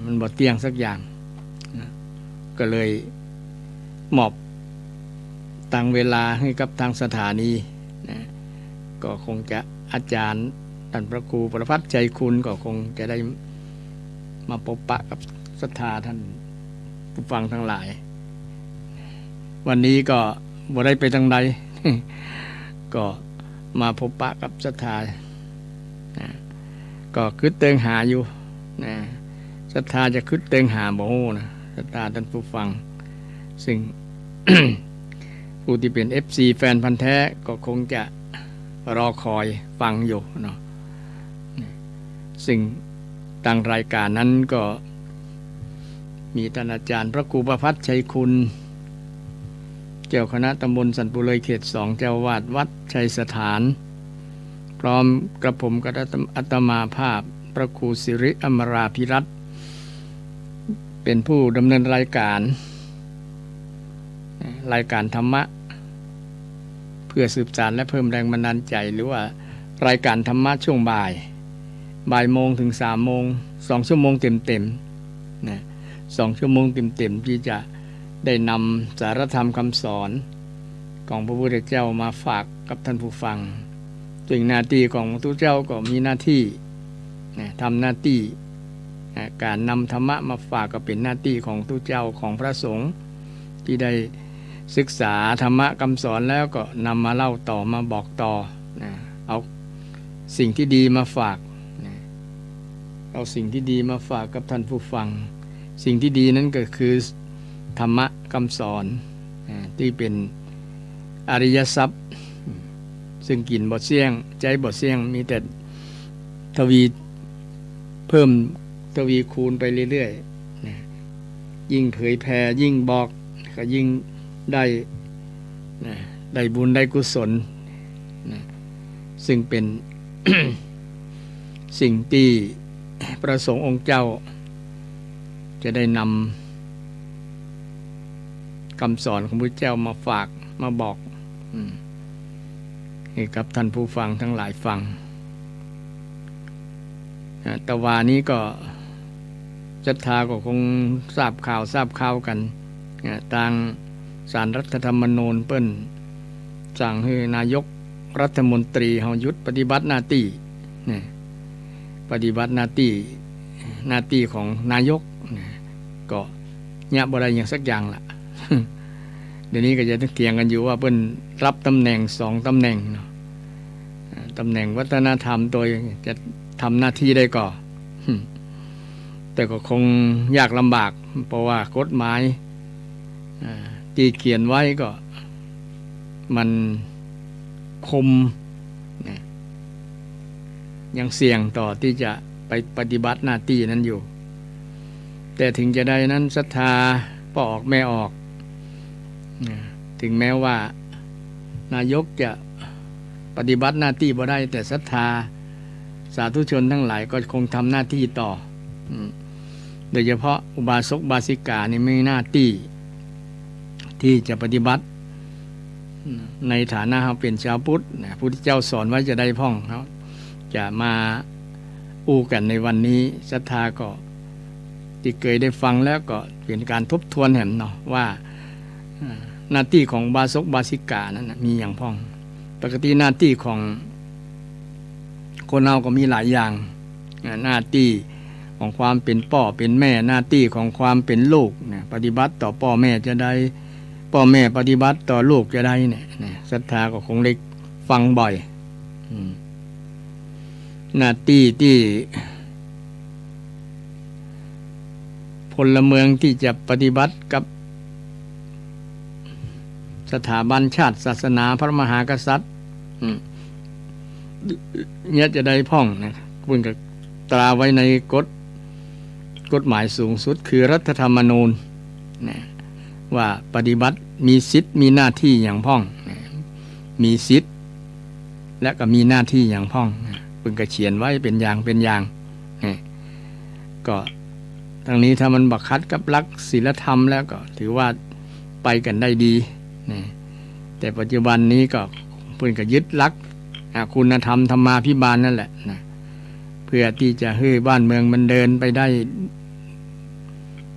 มันบ่เตียงสักอย่างนะก็เลยมอบตั้งเวลาให้กับทางสถานีนะก็คงจะอาจารย์ท่านพระครูประภัสใจคุณก็คงจะได้มาพบปะกับศรัทธาท่านผู้ฟังทั้งหลาย วันนี้ก็บ่ได้ไปทางใด ก็มาพบปะกับศรัทธานะก็คิดเติงหาอยู่นะศรัทธาจะคิดเติงหาบ่ฮู้นะศรัทธาท่านผู้ฟังซึ่ง ผู้ที่เป็น FC แฟนพันธุ์แท้ก็คงจะรอคอยฟังอยู่เนาะซึ่งทางรายการนั้นก็มีท่านอาจารย์พระครูประภัสชัยคุณเจ้าคณะตำบลสันปุเลยเขต 2 เจ้าวาดวัดชัยสถานพร้อมกระผมกับอาตมาภาพพระครูสิริอมราภิรัตน์เป็นผู้ดำเนินรายการธรรมะเพื่อสืบสานและเพิ่มแรงบันดาลใจหรือว่ารายการธรรมะช่วงบ่ายโมงถึง3 โมง2 ชั่วโมงเต็มๆนะ2 ชั่วโมงเต็มๆที่จะได้นำสารธรรมคำสอนของพระพุทธเจ้ามาฝากกับท่านผู้ฟังซึ่งหน้าที่ของพระพุทธเจ้าก็มีหน้าที่ทำหน้าที่การนำธรรมะมาฝากก็เป็นหน้าที่ของพระพุทธเจ้าของพระสงฆ์ที่ได้ศึกษาธรรมะคำสอนแล้วก็นำมาเล่าต่อมาบอกต่อเอาสิ่งที่ดีมาฝากเอาสิ่งที่ดีมาฝากกับท่านผู้ฟังสิ่งที่ดีนั้นก็คือธรรมะคำสอนที่เป็นอริยทรัพย์ซึ่งกินบ่เสี่ยงใจบ่เสี่ยงมีแต่ทวีเพิ่มทวีคูณไปเรื่อยๆยิ่งเผยแผ่ยิ่งบอกก็ยิ่งได้บุญได้กุศลซึ่งเป็น สิ่งที่ประสงค์องค์เจ้าจะได้นำคำสอนของพระเจ้ามาฝากมาบอกให้กับท่านผู้ฟังทั้งหลายฟังแต่วานี้ก็ศรัทธาก็คงทราบข่าวกันทางศาลรัฐธรรมนูญเปิ้นสั่งให้นายกรัฐมนตรีเฮาหยุดปฏิบัติหน้าที่ปฏิบัติหน้าที่ของนายกก็เนี่ยบ่ได้อย่างสักอย่างล่ะ เดี๋ยวนี้ก็จะเถียงกันอยู่ว่าเพิ่นรับตำแหน่ง2 ตำแหน่งเนาะตำแหน่งวัฒนธรรมโดยจะทำหน้าที่ได้ก่อ แต่ก็คงยากลำบากเพราะว่ากฎหมายที่เขียนไว้ก็มันคมยังเสี่ยงต่อที่จะไปปฏิบัติหน้าที่นั้นอยู่แต่ถึงจะได้นั้นศรัทธาพ่อออกแม่ออกถึงแม้ว่านายกจะปฏิบัติหน้าที่บ่ได้แต่ศรัทธาสาธุชนทั้งหลายก็คงทำหน้าที่ต่อโดยเฉพาะอุบาสกบาสิกานี่มีหน้าที่ที่จะปฏิบัติในฐานะเขาเป็นชาวพุทธพระพุทธเจ้าสอนไว้จะได้พ่องเขาจะมาอู้กันในวันนี้ศรัทธาก็ที่เคยได้ฟังแล้วก็เป็นการทบทวนเห็นเนาะว่าหน้าที่ของบาสกบาสิกานั้นมีอย่างพ่องปกติหน้าที่ของคนเราก็มีหลายอย่างหน้าที่ของความเป็นพ่อเป็นแม่หน้าที่ของความเป็นลูกปฏิบัติต่อพ่อแม่จะได้พ่อแม่ปฏิบัติต่อลูกจะได้เนี่ยศรัทธาก็คงได้ฟังบ่อยหน้าที่ที่พลเมืองที่จะปฏิบัติกับสถาบันชาติศาสนาพระมหากษัตริย์เนี่ยจะได้พ่องนะเพิ่งก็ตราไว้ในกฎหมายสูงสุดคือรัฐธรรมนูญนะว่าปฏิบัติมีสิทธิ์มีหน้าที่อย่างพ่องนะมีสิทธิ์และก็มีหน้าที่อย่างพ่องนะเพิ่งก็เขียนไว้เป็นอย่างนะก็ทางนี้ถ้ามันบักคัดกับหลักศีลธรรมแล้วก็ถือว่าไปกันได้ดีนะแต่ปัจจุบันนี้ก็เพิ่งก็ยึดหลักคุณธรรมธรรมาภิบาลนั่นแหละนะเพื่อที่จะให้บ้านเมืองมันเดินไปได้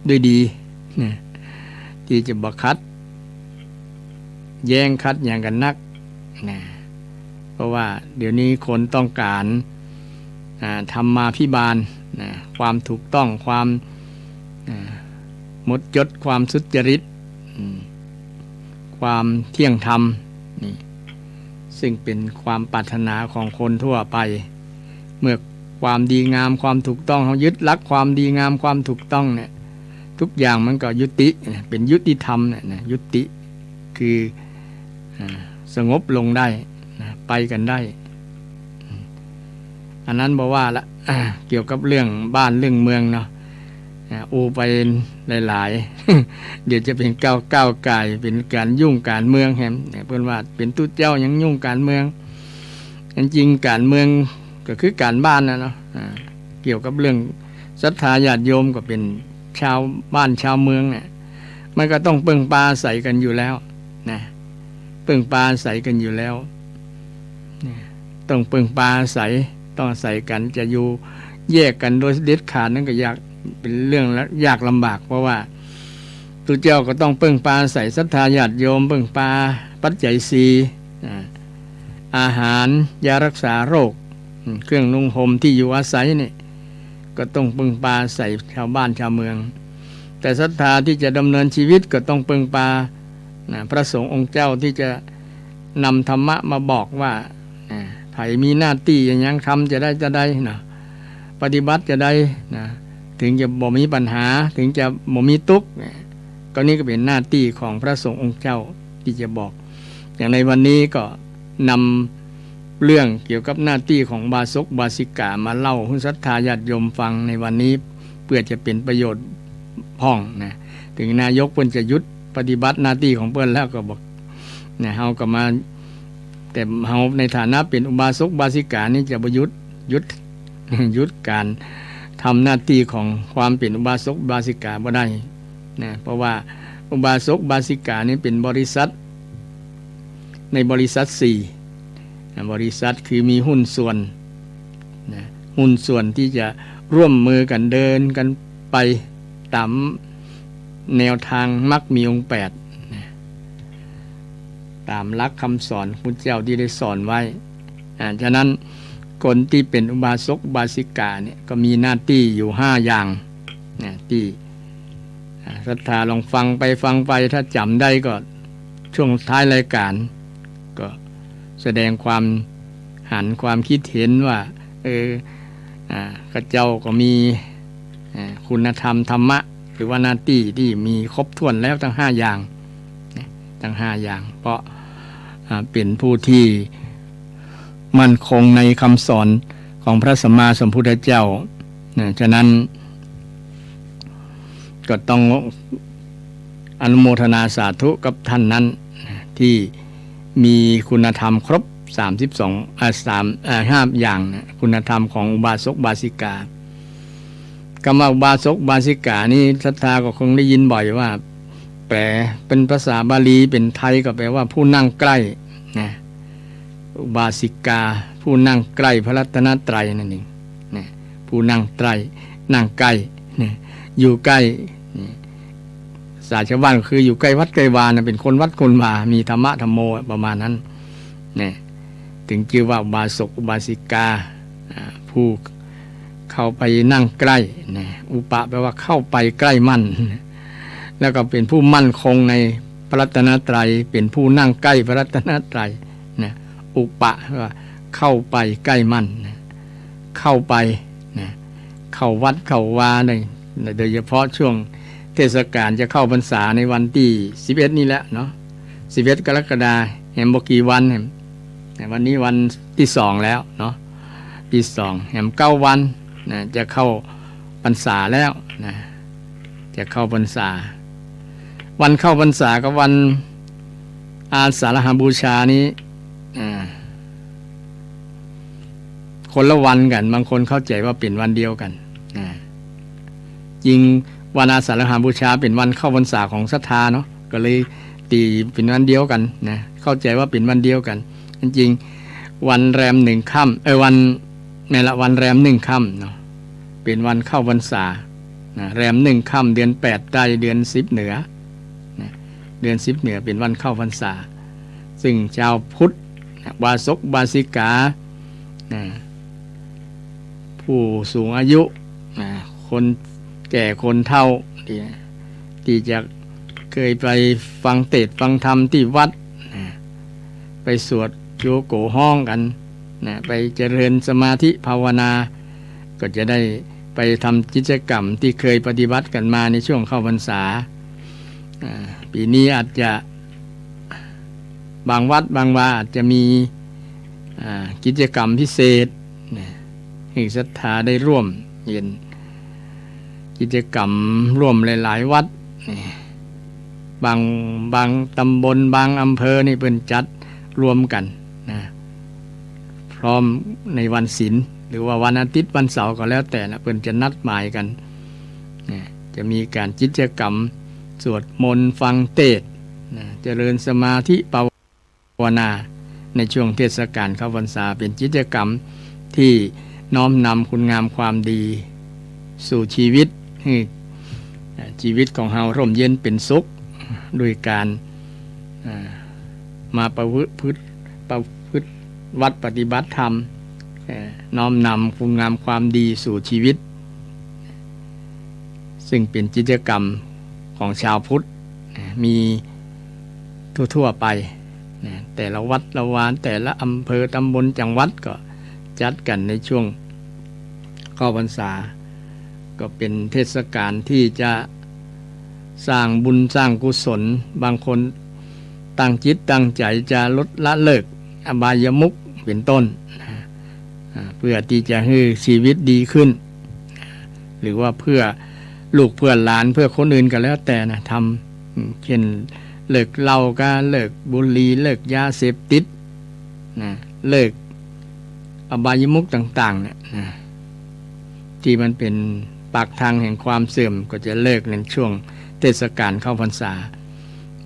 ด้วยดีนะที่จะบ่คัดแย้งคัดอย่างกันนักนะเพราะว่าเดี๋ยวนี้คนต้องการธรรมาภิบาลนะความถูกต้องความหมดจดความสุจริตความเที่ยงธรรมนี่ซึ่งเป็นความปรารถนาของคนทั่วไปเมื่อความดีงามความถูกต้องเขายึดลักความดีงามความถูกต้องเนี่ยทุกอย่างมันก็ยุติเป็นยุติธรรมเนี่ยยุติคือสงบลงได้ไปกันได้อันนั้นบอกว่าละเกี่ยวกับเรื่องบ้านเรื่องเมืองเนาะอูไปหลายๆ เดี๋ยวจะเป็นก้าวไก่เป็นการยุ่งการเมืองแฮมเพื่อนว่าเป็นตู้เจ้ายังยุ่งการเมืองจริงการเมืองก็คือการบ้านนะเนาะเกี่ยวกับเรื่องศรัทธาญาติโยมก็เป็นชาวบ้านชาวเมืองเนี่ยมันก็ต้องเปิงปลาใส่กันอยู่แล้วนะเปิงปลาใส่กันอยู่แล้วต้องเปิงปลาใส่ต้องใส่กันจะอยู่แยกกันโดยเด็ดขาดนั่นก็ยากเป็นเรื่องแล้วยากลำบากเพราะว่าตัวเจ้าก็ต้องเปิงปลาใส่ศรัทธาญาติโยมเปิงปลาปัจจัยสี่อาหารยารักษาโรคเครื่องนุ่งห่มที่อยู่อาศัยนี่ก็ต้องเปิงปลาใส่ชาวบ้านชาวเมืองแต่ศรัทธาที่จะดำเนินชีวิตก็ต้องเปิงปลาพระสงฆ์องค์เจ้าที่จะนำธรรมะมาบอกว่าไผมีหน้าที่อย่างยังทำจะได้นะปฏิบัติจะได้นะถึงจะบ่มีปัญหาถึงจะบ่มีทุกข์ก็นี่ก็เป็นหน้าที่ของพระสงฆ์องค์เจ้าที่จะบอกอย่างในวันนี้ก็นำเรื่องเกี่ยวกับหน้าที่ของบาศกบาสิกามาเล่าให้ศรัทธาญาติโยมฟังในวันนี้เพื่อจะเป็นประโยชน์พ้องนะถึงนายกเพิ่นจะยุดปฏิบัติหน้าที่ของเพิ่นแล้วก็บอกเนี่ยเฮาก็มาแต่เฮาในฐานะเป็นอุบาสกบาสิกานี่จะประยุทธ์ยุดการทำหน้าที่ของความเป็นอุบาสกบาสิกาบ่ได้นะเพราะว่าอุบาสกบาสิกานี่เป็นบริษัทในบริษัท4บริษัทคือมีหุ้นส่วนนะหุ้นส่วนที่จะร่วมมือกันเดินกันไปตามแนวทางมรรคมีองค์8นะตามหลักคำสอนพุทธเจ้าที่ได้สอนไว้ฉะนั้นคนที่เป็นอุบาสกอุบาสิกาเนี่ยก็มีหน้าที่อยู่5อย่างนะที่ศรัทธาลองฟังไปถ้าจำได้ก็ช่วงท้ายรายการก็แสดงความหันความคิดเห็นว่าข้าเจ้าก็มีคุณธรรมธรรมะหรือว่าหน้าที่ที่มีครบถ้วนแล้วทั้ง5อย่างทั้ง5อย่างเพราะเป็นผู้ที่มั่นคงในคำสอนของพระสัมมาสัมพุทธเจ้าฉะนั้นก็ต้องอนุโมทนาสาธุกับท่านนั้นที่มีคุณธรรมครบ5 อย่างคุณธรรมของอุบาสกบาสิกาคำว่าอุบาสกบาสิกานี่ศรัทธาก็คงได้ยินบ่อยว่าแปลเป็นภาษาบาลีเป็นไทยก็แปลว่าผู้นั่งใกล้นะอุบาสิกาผู้นั่งใกล้พระรัตนตรัยนั่นเองนะผู้นั่งใกล้นะอยู่ใกล้ศาสตร์ชาวบ้านก็คืออยู่ใกล้วัดใกล้วานะเป็นคนวัดคนวามีธรรมะธรรมโมประมาณนั้นนะถึงชื่อว่าอุบาสกอุบาสิกาผู้เข้าไปนั่งใกล้นะอุปะแปลว่าเข้าไปใกล้มั่นแล้วก็เป็นผู้มั่นคงในพระรัตนตรัยเป็นผู้นั่งใกล้พระรัตนตรัยนะอุปะว่าเข้าไปใกล้มั่นนะเข้าไปนะเข้าวัดเข้าวาเลยโดยเฉพาะช่วงเทศกาลจะเข้าพรรษาในวันที่11นี่แหละเนาะ11 กรกฎาคมแห่งบ่กี่วันวันนี้วันที่2แล้วเนาะที่2แห่ง9 วันนะจะเข้าพรรษาแล้วนะจะเข้าพรรษาวันเข้าพรรษากับวันอาสาฬหบูชานี้คนละวันกันบางคนเข้าใจว่าเป็นวันเดียวกันจริงวันอาสาฬหบูชาเป็นวันเข้าพรรษาของศรัทธาเนาะก็เลยตีเป็นวันเดียวกันนะเข้าใจว่าเป็นวันเดียวกันจริงวันแรม1 ค่ำวันในละวันแรม1 ค่ำเนาะเป็นวันเข้าพรรษา แรม1 ค่ำเดือน8ได้เดือน10เหนือเดือน10เหนือเป็นวันเข้าพรรษาซึ่งชาวพุทธบาสกบาสิกาผู้สูงอายุคนแก่คนเฒ่าที่จะเคยไปฟังเทศน์ฟังธรรมที่วัดไปสวดโยโกห้องกันไปเจริญสมาธิภาวนาก็จะได้ไปทำกิจกรรมที่เคยปฏิบัติกันมาในช่วงเข้าพรรษาปีนี้อาจจะบางวัดบางวาอาจจะมีกิจกรรมพิเศษให้ศรัทธาได้ร่วมเห็นกิจกรรมร่วมหลายๆวัดบางตำบลบางอำเภอนี่เป็นจัดรวมกันพร้อมในวันศีลหรือว่าวันอาทิตย์วันเสาร์ก็แล้วแต่เพิ่นจะนัดหมายกันจะมีการกิจกรรมสวดมนต์ฟังเทศน์เจริญสมาธิภาวนาในช่วงเทศกาลเข้าพรรษาเป็นกิจกรรมที่น้อมนำคุณงามความดีสู่ชีวิตให้ชีวิตของเราร่มเย็นเป็นสุขด้วยการมาประพฤติวัดปฏิบัติธรรมน้อมนำคุณงามความดีสู่ชีวิตซึ่งเป็นกิจกรรมของชาวพุทธมีทั่วๆไปแต่ละวัดละวานแต่ละอำเภอตำบลจังหวัดก็จัดกันในช่วงเข้าพรรษาก็เป็นเทศกาลที่จะสร้างบุญสร้างกุศลบางคนตั้งจิตตั้งใจจะลดละเลิกอบายมุขเป็นต้นเพื่อที่จะให้ชีวิตดีขึ้นหรือว่าเพื่อลูกเพื่อหลานเพื่อคนอื่นก็แล้วแต่ทำเช่นเลิกเหล้าก็เลิกบุหรี่เลิกยาเสพติดเลิกอบายมุขต่างๆที่มันเป็นปากทางแห่งความเสื่อมก็จะเลิกในช่วงเทศกาลเข้าพรรษา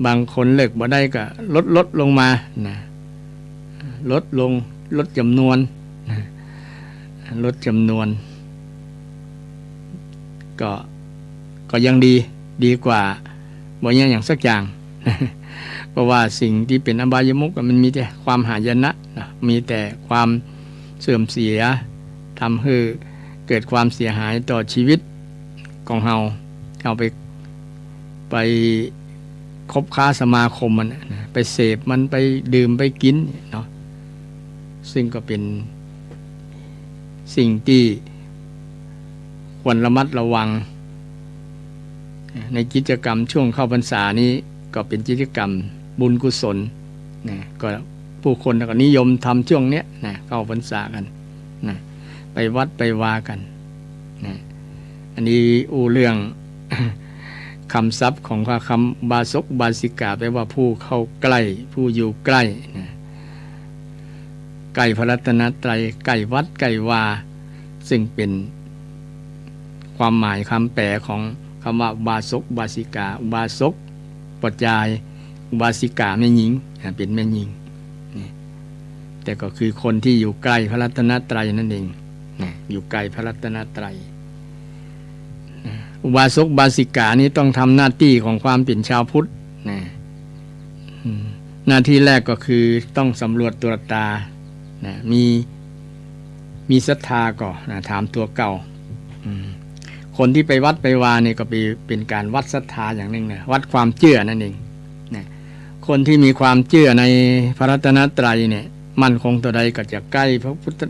บางคนเลิกบ่ได้ก็ลดลงมาลดจำนวนลดจำนวนก็ยังดีกว่าบ่อย่างสักอย่างเพราะว่าสิ่งที่เป็นอบายมุขมันมีแต่ความหายนะมีแต่ความเสื่อมเสียทำให้เกิดความเสียหายต่อชีวิตของเราไปคบค้าสมาคมมันไปเสพมันไปดื่มไปกินเนาะซึ่งก็เป็นสิ่งที่ควรระมัดระวังในกิจกรรมช่วงเข้าพรรษานี้ก็เป็นกิจกรรมบุญกุศลก็ผู้คนก็นิยมทำช่วงเนี้ยเข้าพรรษากันไปวัดไปวากันอันนี้เรื่อง คำศัพท์ของคำบาสกบาสิกาแปลว่าผู้เข้าใกล้ผู้อยู่ใกล้ใกล้พระรัตนตรัยใกล้วัดใกล้วาซึ่งเป็นความหมายคำแปลของคำว่าบาสกบาสิกาบาสกปัจจัยบาสิกาแม่หญิงเป็นแม่หญิงแต่ก็คือคนที่อยู่ใกล้พระรัตนตรัยนั่นเองอยู่ใกล้พระรัตนตรัยอุบาสกบาสิกานี้ต้องทำหน้าที่ของความเป็นชาวพุทธหน้าที่แรกก็คือต้องสำรวจตรวจตามีศรัทธาก่อนถามตัวเก่าคนที่ไปวัดไปวาเนี่ยก็เป็นการวัดศรัทธาอย่างหนึ่งวัดความเชื่อนั่นเองคนที่มีความเชื่อในพระรัตนตรัยเนี่ยมั่นคงตัวใดก็จะใกล้พระพุทธ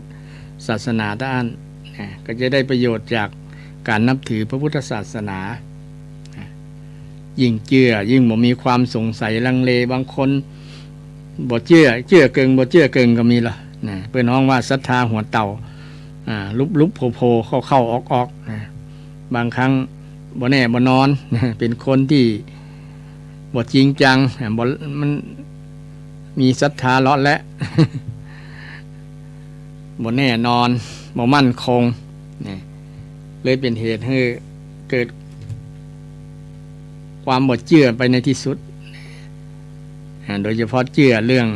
ศาสนาด้านก็จะได้ประโยชน์จากการนับถือพระพุทธศาสนายิ่งเชื่อยิ่งบ่มีความสงสัยลังเลบางคนบ่เชื่อเกิงบ่เชื่อเกิงก็มีล่ะเพิ่นฮ้องว่าศรัทธาหัวเต่าลุบโผล่เข้าออกบางครั้งบ่แน่บ่นอนเป็นคนที่บ่จริงจังบ่มันมีศรัทธาเลาะและบ่แน่นอนบ่มั่นคงเลยเป็นเหตุให้เกิดความหมดเชื่อไปในที่สุดโดยเฉพาะเชื่อเรื่อง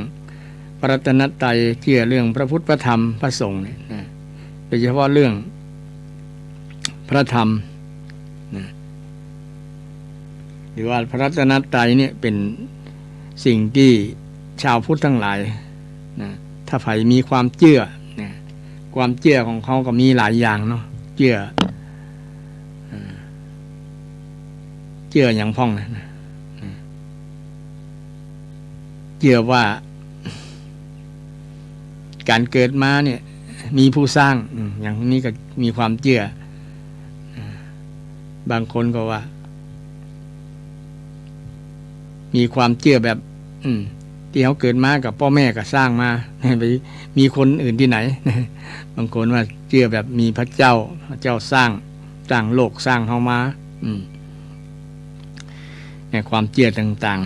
พระรัตนตรัยเชื่อเรื่องพระพุทธพระธรรมพระสงฆ์โดยเฉพาะเรื่องพระธรรม รือว่าพระรัตนตรัยเนี่ยเป็นสิ่งที่ชาวพุทธทั้งหลายนะถ้าใครมีความเชื่อนะความเชื่อของเขาก็มีหลายอย่างเนาะเชื่ออย่างพ่องนะเชื่อว่าการเกิดมาเนี่ยมีผู้สร้างอย่างนี้ก็มีความเชื่อบางคนก็ว่ามีความเชื่อแบบที่เขาเกิดมากับพ่อแม่ก็สร้างมาไปมีคนอื่นที่ไหนบางคนว่าเชื่อแบบมีพระเจ้าสร้างโลกสร้างเขามาเนี่ยความเชื่อต่าง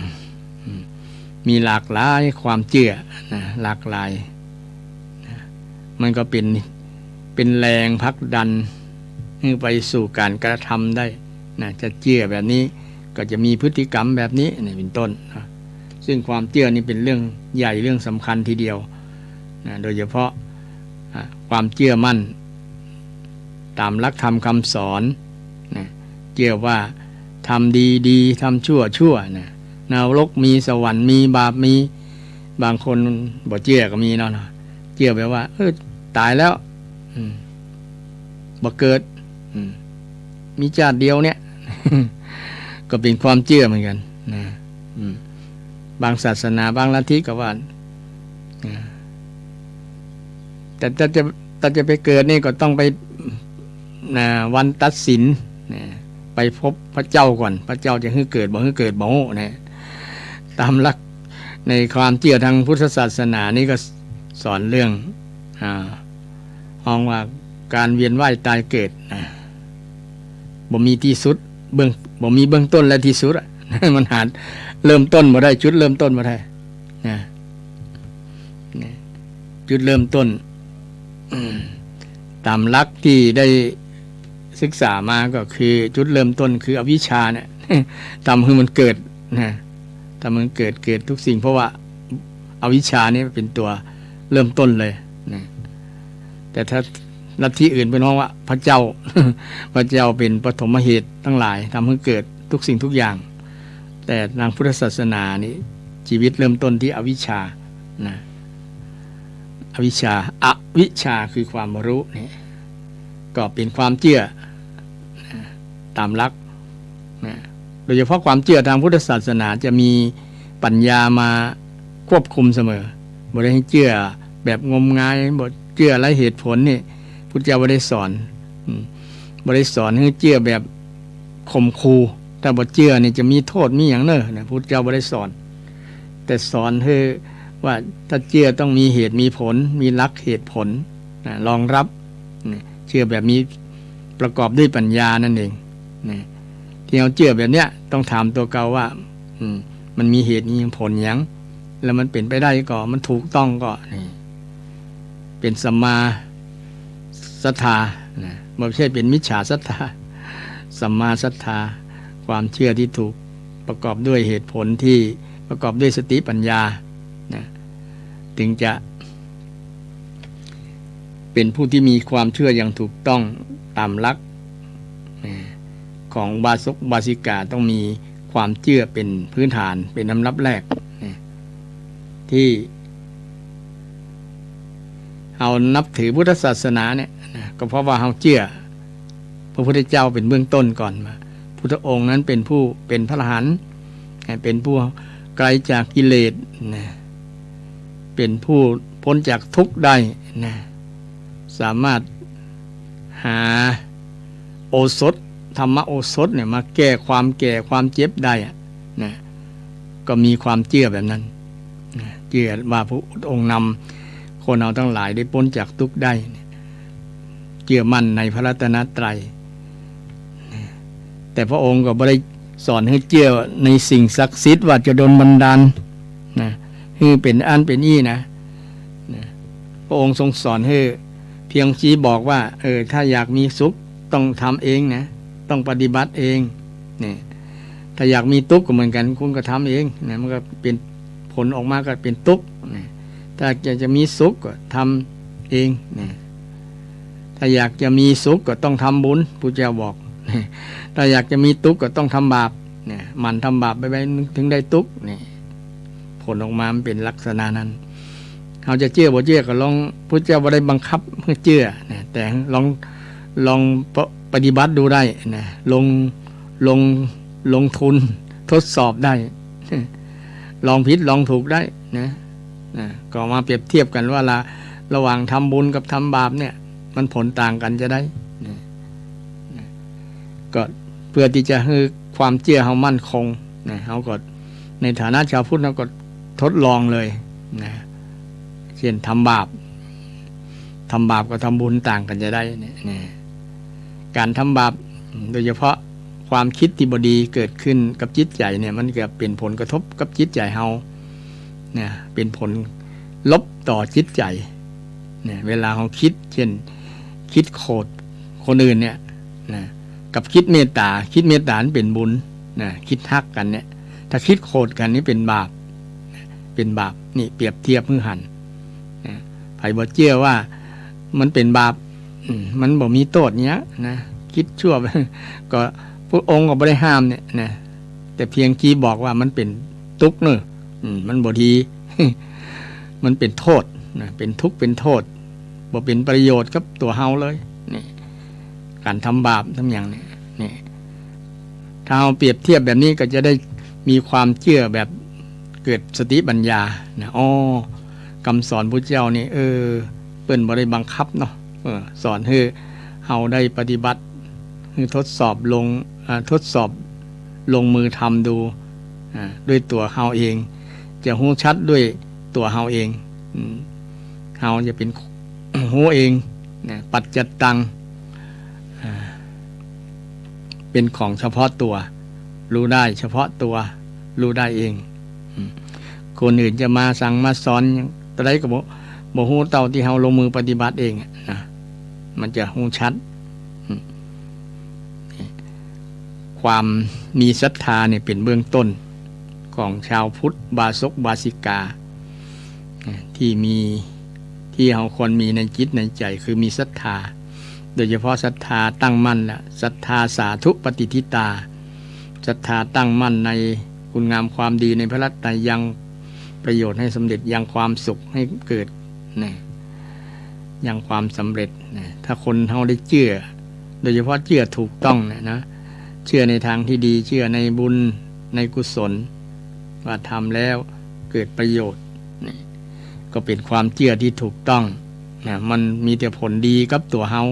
ๆมีหลากหลายความเชื่อนะหลากหลายนะมันก็เป็นแรงผลักดันไปสู่การกระทำได้นะจะเชื่อแบบนี้ก็จะมีพฤติกรรมแบบนี้นี่เป็นต้นนะซึ่งความเชื่อนี่เป็นเรื่องใหญ่เรื่องสำคัญทีเดียวนะโดยเฉพาะความเชื่อมั่นตามหลักธรรมคำสอนนะเชื่อว่าทำดีทำชั่วนะนรกมีสวรรค์มีบาปมีบางคนบ่เชื่อก็มีเนาะเชื่อแบบว่าตายแล้วบ่เกิดมีชาติเดียวเนี่ย ก็เป็นความเชื่อเหมือนกันนะบางศาสนาบางลัทธิก็ว่าแต่ถ้าจะไปเกิดนี่ก็ต้องไปวันตัดสินไปพบพระเจ้าก่อนพระเจ้าจะให้เกิดบ่ให้เกิดบ่นะตามหลักในความเชื่อทางพุทธศาสนานี่ก็สอนเรื่องห้องว่าการเวียนว่ายตายเกิดบ่มีที่สุดบ่มีเบื้องต้นและที่สุดมันหาเริ่มต้นบ่ได้จุดเริ่มต้นบ่ได้นะจุดเริ่มต้นตามหลักที่ได้ศึกษามาก็คือจุดเริ่มต้นคืออวิชชาเนี่ยทำให้มันเกิดนะทำให้มันเกิดทุกสิ่งเพราะว่าอวิชชานี่เป็นตัวเริ่มต้นเลยนะแต่ถ้าลัทธิอื่นเป็นว่าพระเจ้า พระเจ้าเป็นปฐมเหตุทั้งหลายทำให้เกิดทุกสิ่งทุกอย่างแต่ทางพุทธศาสนานี่ชีวิตเริ่มต้นที่อวิชชานะอวิชชาคือความรู้นี่ก็เป็นความเชื่อตามหลักนะโดยเฉพาะความเชื่อทางพุทธศาสนาจะมีปัญญามาควบคุมเสมอบ่ได้ให้เชื่อแบบงมงายบ่เชื่อไร้เหตุผลนี่พุทธเจ้าบ่ได้สอนให้เชื่อแบบข่มขู่ถ้าบ่เชื่อนี่จะมีโทษมีอย่างเน้อนะพุทธเจ้าบ่ได้สอนแต่สอนให้ว่าถ้าเชื่อต้องมีเหตุมีผลมีหลักเหตุผลนะรองรับเชื่อแบบนี้ประกอบด้วยปัญญานั่นเองนะที่เราเชื่อแบบเนี้ยต้องถามตัวเก่าว่ามันมีเหตุมีผลอย่างแล้วมันเป็นไปได้ก็มันถูกต้องก็นี่เป็นสัมมาศรัทธานะไม่ใช่เป็นมิจฉาศรัทธาสัมมาศรัทธาความเชื่อที่ถูกประกอบด้วยเหตุผลที่ประกอบด้วยสติปัญญานะถึงจะเป็นผู้ที่มีความเชื่ออย่างถูกต้องตามหลักของบาศกบาสิกาต้องมีความเชื่อเป็นพื้นฐานเป็นอันดับแรกที่เรานับถือพุทธศาสนาเนี่ยก็เพราะว่าเราเชื่อพระพุทธเจ้าเป็นเบื้องต้นก่อนมาพุทธองค์นั้นเป็นผู้เป็นพระอรหันต์เป็นผู้ไกลจากกิเลสเป็นผู้พ้นจากทุกข์ได้สามารถหาโอสถธรรมโอสถเนี่ยมาแก้ความเจ็บได้นะก็มีความเชื่อแบบนั้นเชื่อว่าพระองค์นำคนเราทั้งหลายได้พ้นจากทุกข์ได้เชื่อมั่นในพระรัตนตรัยแต่พระองค์ก็ไม่ได้สอนให้เชื่อในสิ่งศักดิ์สิทธิ์ว่าจะโดนบันดาลนะให้เป็นอันเป็นอี้นะพระองค์ทรงสอนให้เพียงชี้บอกว่าถ้าอยากมีสุขต้องทำเองนะต้องปฏิบัติเองเนี่ยถ้าอยากมีทุกข์ก็เหมือนกันคุณก็ทำเองนะมันก็เป็นผลออกมาก็เป็นทุกข์นะถ้าจะมีสุขก็ทำเองนะถ้าอยากจะมีสุขก็ต้องทำบุญพุทธเจ้าบอกถ้าอยากจะมีทุกข์ก็ต้องทำบาป เนี่ยมันทำบาปไปถึงได้ทุกข์เนี่ยผลออกมามันเป็นลักษณะนั้นเขาจะเชื่อบ่เชื่อก็ลองพระเจ้าบ่ได้บังคับให้เชื่อนะแต่ลองปฏิบัติดูได้นะลงทุนทดสอบได้ลองผิดลองถูกได้นะก็มาเปรียบเทียบกันว่าระหว่างทำบุญกับทำบาปเนี่ยมันผลต่างกันจะได้นะก็เพื่อที่จะให้ความเชื่อเฮามั่นคงนะเฮาก็ในฐานะชาวพุทธเราก็ทดลองเลยนะเช่นทำบาปกับทำบุญต่างกันจะได้เนี่ยการทำบาปโดยเฉพาะความคิดที่บดีเกิดขึ้นกับจิตใจเนี่ยมันก็เป็นผลกระทบกับจิตใจเฮาเนี่ยเป็นผลลบต่อจิตใจเนี่ยเวลาเราคิดเช่นคิดโกรธคนอื่นเนี่ยนะกับคิดเมตตานั้นเป็นบุญนะคิดฮักกันเนี่ยถ้าคิดโกรธกันนี่เป็นบาปนี่เปรียบเทียบมือหันนะไผบ่เชื่อว่ามันเป็นบาปมันบ่มีโทษเนี้ยนะคิดชั่วก็พระองค์ก็บ่ได้ห้ามเนี่ยนะแต่เพียงกี้บอกว่ามันเป็นทุกข์เนอะมันบ่ดี มันเป็นโทษนะเป็นทุกข์เป็นโทษบ่เป็นประโยชน์กับตัวเฮาเลยนี่การทำบาปทำอย่างนี้นี่ถ้าเราเปรียบเทียบแบบนี้ก็จะได้มีความเชื่อแบบเกิดสติปัญญานะคำสอนพระเจ้านี่เปิ้นบ่ได้บังคับเนาะสอนให้เฮาได้ปฏิบัติทดสอบลงมือทำดูด้วยตัวเฮาเองจะรู้ชัดด้วยตัวเฮาเองเฮาจะเป็นรู้เองนะปัจจัตตังเป็นของเฉพาะตัวรู้ได้เฉพาะตัวรู้ได้เองคนอื่นจะมาสั่งมาสอนตะไดก็บ่ฮู้เท่าที่เฮาลงมือปฏิบัติเองนะมันจะฮู้ชัดความมีศรัทธาเนี่ยเป็นเบื้องต้นของชาวพุทธบาสิกาที่เฮาควรมีในจิตในใจคือมีศรัทธาโดยเฉพาะศรัทธาตั้งมั่นและศรัทธาสาธุปฏิทิตาศรัทธาตั้งมั่นในคุณงามความดีในพระรัตนยังประโยชน์ให้สำเร็จยังความสุขให้เกิดนะยังความสำเร็จนะถ้าคนเฮาได้เชื่อโดยเฉพาะเชื่อถูกต้องนะเชื่อในทางที่ดีเชื่อในบุญในกุศลว่าทำแล้วเกิดประโยชน์นี่ก็เป็นความเชื่อที่ถูกต้องนะมันมีแต่ผลดีกับตัวเฮา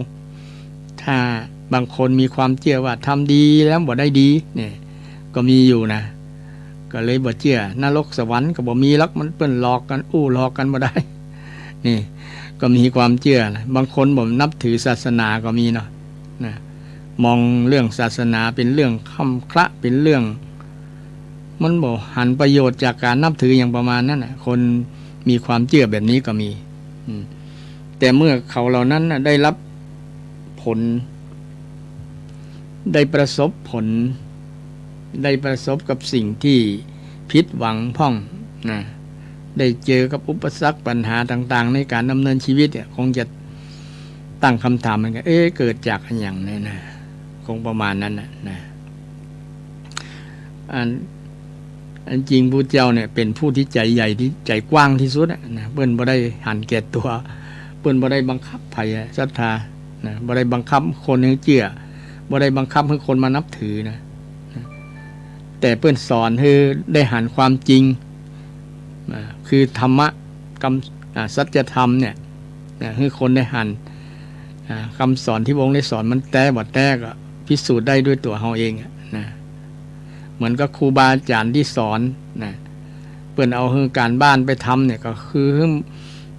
ถ้าบางคนมีความเชื่อว่าทำดีแล้วบ่ได้ดีเนี่ยก็มีอยู่นะก็เลยบ่เชื่อนรกสวรรค์ก็บ่มีหรอกมันเปิ้นหลอกกันหลอกกันบ่ได้นี่ก็มีความเชื่อนะบางคนบ่นับถือศาสนาก็มีเนาะนะมองเรื่องศาสนาเป็นเรื่องค่ำคละเป็นเรื่องมันบ่หันประโยชน์จากการนับถืออย่างประมาณนั้นน่ะคนมีความเชื่อแบบนี้ก็มีแต่เมื่อเขาเหล่านั้นได้รับผลได้ประสบผลได้ประสบกับสิ่งที่ผิดหวังพ่องนะได้เจอกับอุปสรรคปัญหาต่างๆในการดำเนินชีวิตเนี่ยคงจะตั้งคำถามเหมือนกันเกิดจากอย่างนี้นะคงประมาณนั้นนะอันจริงพระเจ้าเนี่ยเป็นผู้ที่ใจใหญ่ที่ใจกว้างที่สุดนะเปิ้นบ่ได้หันแก่ตัวเปิ้นบ่ได้บังคับไผศรัทธานะบ่ได้บังคับคนให้เชื่อบ่ได้บังคับให้คนมานับถือนะแต่เปิ้นสอนให้ได้หันความจริงคือธรรมะสัจธรรมเนี่ยให้คนได้หันคำสอนที่พระองค์ได้สอนมันแต้บ่แต้ก็พิสูจน์ได้ด้วยตัวเฮาเองนะเหมือนกับครูบาอาจารย์ที่สอนนะเปิ้นเอาการบ้านไปทำเนี่ยก็คือ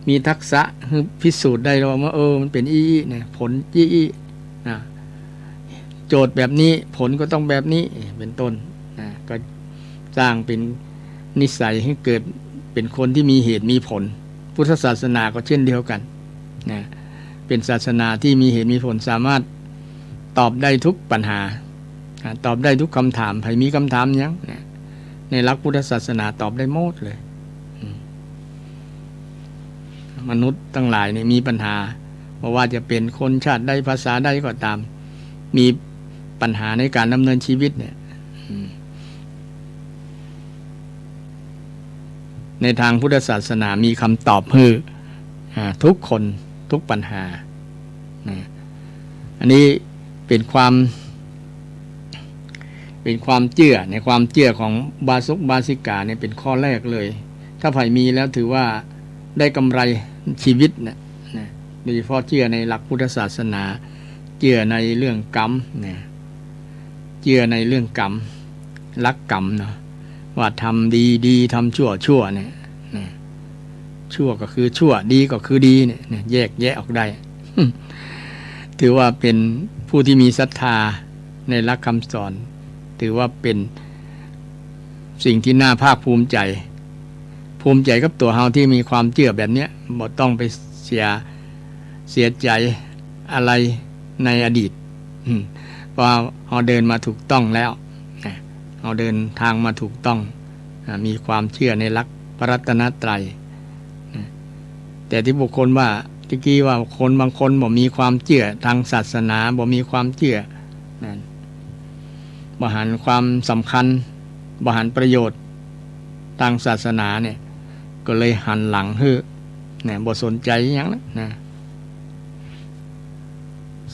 มีทักษะพิสูจน์ได้ว่ามันเป็นเนี่ยผลนะโจทย์แบบนี้ผลก็ต้องแบบนี้เป็นต้นนะก็สร้างเป็นนิสัยให้เกิดเป็นคนที่มีเหตุมีผลพุทธศาสนาก็เช่นเดียวกันนะเป็นศาสนาที่มีเหตุมีผลสามารถตอบได้ทุกปัญหาตอบได้ทุกคำถามใครมีคำถามยังในหลักพุทธศาสนาตอบได้หมดเลยมนุษย์ทั้งหลายเนี่ยมีปัญหาเพราะว่าจะเป็นคนชาติใดภาษาใดก็ตามมีปัญหาในการดำเนินชีวิตเนี่ย ในทางพุทธศาสนามีคำตอบให้ทุกคนทุกปัญหาอันนี้เป็นความเชื่อในความเชื่อของบาสิกาเนี่ยเป็นข้อแรกเลยถ้าใครมีแล้วถือว่าได้กำไรชีวิตนะโดยเฉพาะเชื่อในหลักพุทธศาสนาเชื่อในเรื่องกรรมเนี่ยเชื่อในเรื่องกรรมรักกรรมเนาะว่าทำดีทำชั่วเนี่ยชั่วก็คือชั่วดีก็คือดีเนี่ยแยกแยะออกได้ ถือว่าเป็นผู้ที่มีศรัทธาในหลักคำสอนถือว่าเป็นสิ่งที่น่าภาคภูมิใจกับตัวเฮาที่มีความเชื่อแบบนี้บ่ต้องไปเสียใจอะไรในอดีตเพราะเฮาเดินมาถูกต้องแล้วเฮาเดินทางมาถูกต้องมีความเชื่อในหลักพระรัตนตรัยแต่ที่บุคคลว่าตะกี้ว่าคนบางคนบ่มีความเชื่อทางศาสนาบ่มีความเชื่อบ่หันความสำคัญบ่หันประโยชน์ทางศาสนาเนี่ยก็เลยหันหลังฮื้อเนี่ยบ่สนใจหยังนะ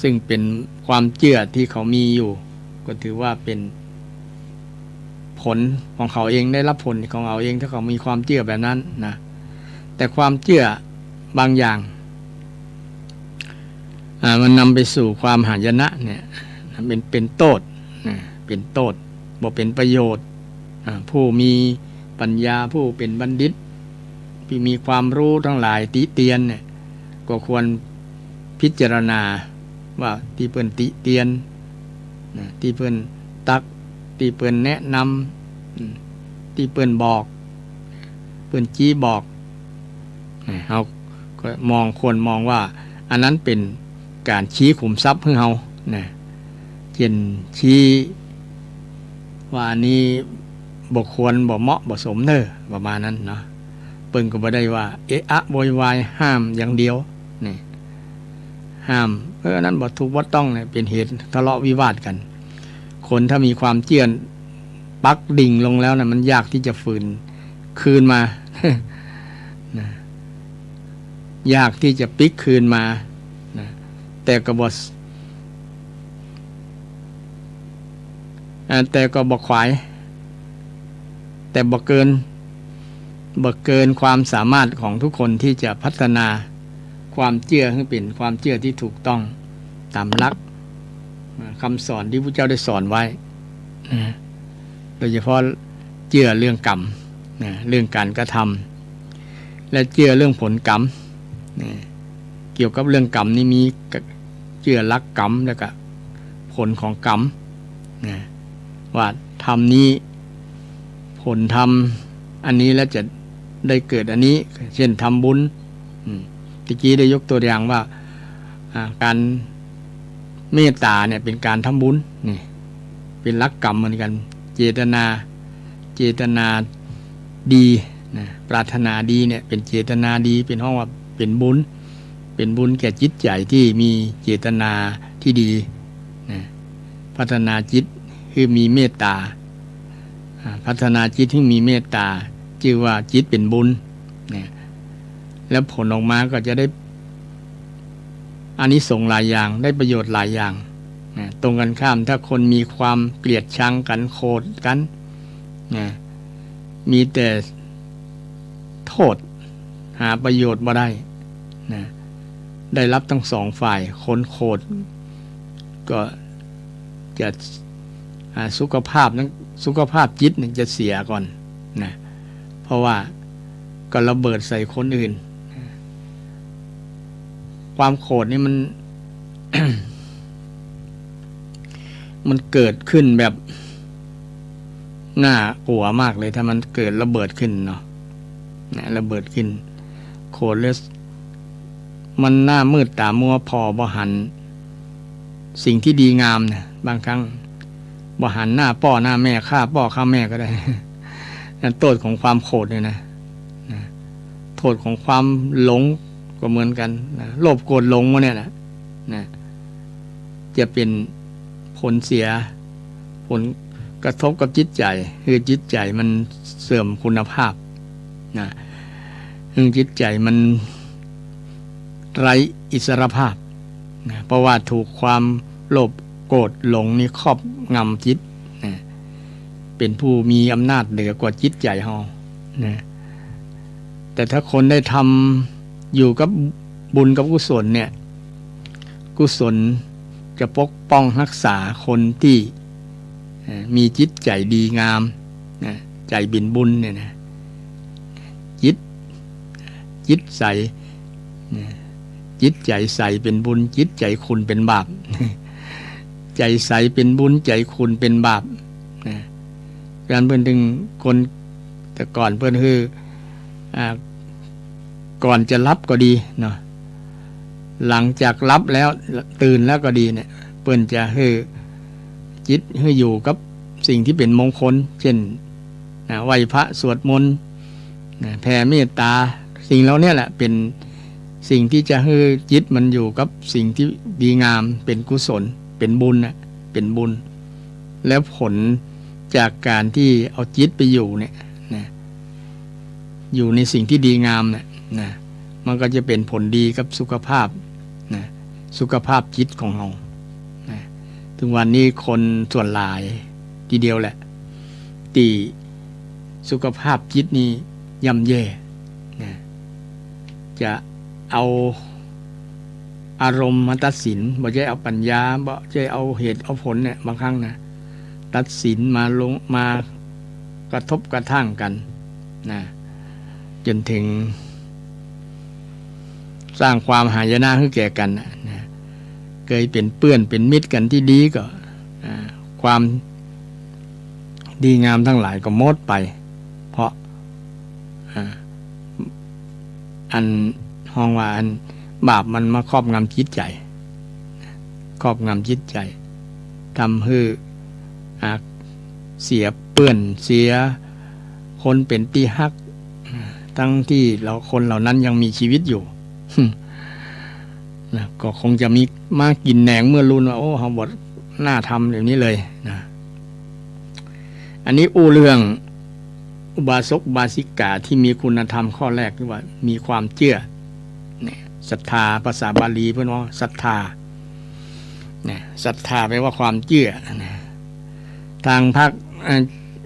ซึ่งเป็นความเชื่อที่เขามีอยู่ก็ถือว่าเป็นผลของเขาเองได้รับผลของเขาเองถ้าเขามีความเชื่อแบบนั้นนะแต่ความเชื่อบางอย่างมันนำไปสู่ความหายนะเนี่ยเป็นโทษเป็นโทษบ่เป็นประโยชน์ผู้มีปัญญาผู้เป็นบัณฑิตที่มีความรู้ทั้งหลายติเตียนเนี่ยก็ควรพิจารณาว่าที่เพิ่นติเตียนที่เพิ่นตักที่เพิ่นแนะนำที่เพิ่นบอกเพิ่นชี้บอกเฮาก็ควรมองว่าอันนั้นเป็นการชี้ขุมทรัพย์ให้เฮาเช่นชี้ว่านี้บ่ควรบ่เหมาะบ่สมเด้อประมาณนั้นเนาะเพิ่นก็บ่ได้ว่าเอะอะโวยวายห้ามอย่างเดียวนี่ห้ามนั้นบ่ถูกบ่ต้องเนี่ยเป็นเหตุทะเลาะวิวาทกันคนถ้ามีความเจือนปักดิ่งลงแล้วนะมันยากที่จะฟื้นคืนมา ยากที่จะพลิกคืนมาแต่ก็บ่ขวายแต่บ่เกินความสามารถของทุกคนที่จะพัฒนาความเชื่อให้เป็นความเชื่อที่ถูกต้องตามหลักคำสอนที่พระเจ้าได้สอนไว้โดยเฉพาะเชื่อเรื่องกรรมเรื่องการกระทำและเชื่อเรื่องผลกรรมเกี่ยวกับเรื่องกรรมนี่มีเชื่อหลักกรรมแล้วก็ผลของกรรมว่าทำนี้ผลทำอันนี้แล้วจะได้เกิดอันนี้เช่นทำบุญตะกี้ได้ยกตัวอย่างว่าการเมตตาเนี่ยเป็นการทำบุญนี่เป็นหลักกรรมเหมือนกันเจตนาดีปรารถนาดีเนี่ยเป็นเจตนาดีเป็นห้องว่าเป็นบุญแก่จิตใจที่มีเจตนาที่ดีพัฒนาจิตคือมีเมตตาพัฒนาจิตที่มีเมตตาชื่อว่าจิตเป็นบุญแล้วผลออกมาก็จะได้อานิสงส์หลายอย่างได้ประโยชน์หลายอย่างตรงกันข้ามถ้าคนมีความเกลียดชังกันโกรธกันมีแต่โทษหาประโยชน์บ่ได้รับทั้งสองฝ่ายคนโกรธก็จะสุขภาพจิตจะเสียก่อนเพราะว่าก็ระเบิดใส่คนอื่นความโกรธนี่มัน มันเกิดขึ้นแบบน่ากลัวมากเลยถ้ามันเกิดระเบิดขึ้นเนาะระเบิดขึ้นโกรธแล้วมันหน้ามืดตามัวพอบ่หันสิ่งที่ดีงามเนี่ยบางครั้งบ่หันหน้าพ่อหน้าแม่ฆ่าพ่อฆ่าแม่ก็ได้ นั่นโทษของความโกรธเนี่ยนะโทษของความหลงก็เหมือนกันโลภโกรธหลงวะเนี่ยนะจะเป็นผลเสียผลกระทบกับจิตใจคือจิตใจมันเสื่อมคุณภาพ นะจิตใจมันไร้อิสรภาพนะเพราะว่าถูกความโลภโกรธหลงนี่ครอบงำจิตนะเป็นผู้มีอำนาจเหนือกว่าจิตใจเฮานะแต่ถ้าคนได้ทำอยู่กับบุญกับกุศลเนี่ยกุศลจะปกป้องรักษาคนที่มีจิตใจดีงามนะใจบินบุญเนี่ยนะจิตใสจิตใจใสเป็นบุญจิตใจคุณเป็นบาปใจใสเป็นบุญใจคุณเป็นบาปนะการเพิ่นถึงคนแต่ก่อนเพิ่นคือก่อนจะรับก็ดีเนาะหลังจากรับแล้วตื่นแล้วก็ดีเนี่ยเพิ่นจะให้จิตให้อยู่กับสิ่งที่เป็นมงคลเช่นไหว้พระสวดมนต์แผ่เมตตาสิ่งเหล่านี้แหละเป็นสิ่งที่จะให้จิตมันอยู่กับสิ่งที่ดีงามเป็นกุศลเป็นบุญนะเป็นบุญแล้วผลจากการที่เอาจิตไปอยู่เนี่ยนะอยู่ในสิ่งที่ดีงามเนี่ยนะมันก็จะเป็นผลดีกับสุขภาพนะสุขภาพจิตของเรานะถึงวันนี้คนส่วนหลายทีเดียวแหละตีสุขภาพจิตนี้ย่ำแย่นะจะเอาอารมณ์มาตัดสินบ่ใช่เอาปัญญาบ่ใช่เอาเหตุเอาผลเนี่ยบางครั้งนะตัดสินมากระทบกระทั่งกันนะจนถึงสร้างความหายนะให้แก่กันนะเคยเป็นเพื่อนเป็นมิตรกันที่ดีก็ความดีงามทั้งหลายก็หมดไปเพราะอันห้องว่าอันบาปมันมาครอบงำจิตใจครอบงำจิตใจทำให้เสียเปื้อนเสียคนเป็นที่ฮักทั้งที่เราคนเหล่านั้นยังมีชีวิตอยู่นะก็คงจะมีมากินแหนงเมื่อรุ่นว่าโอ้เขาบทน่าทำแบบนี้เลยนะอันนี้เรื่องอุบาสกอุบาสิกาที่มีคุณธรรมข้อแรกที่ว่ามีความเชื่อเนี่ยศรัทธาภาษาบาลีเพื่อนว่าศรัทธาเนี่ยศรัทธาแปลว่าความเชื่อนะทางภาค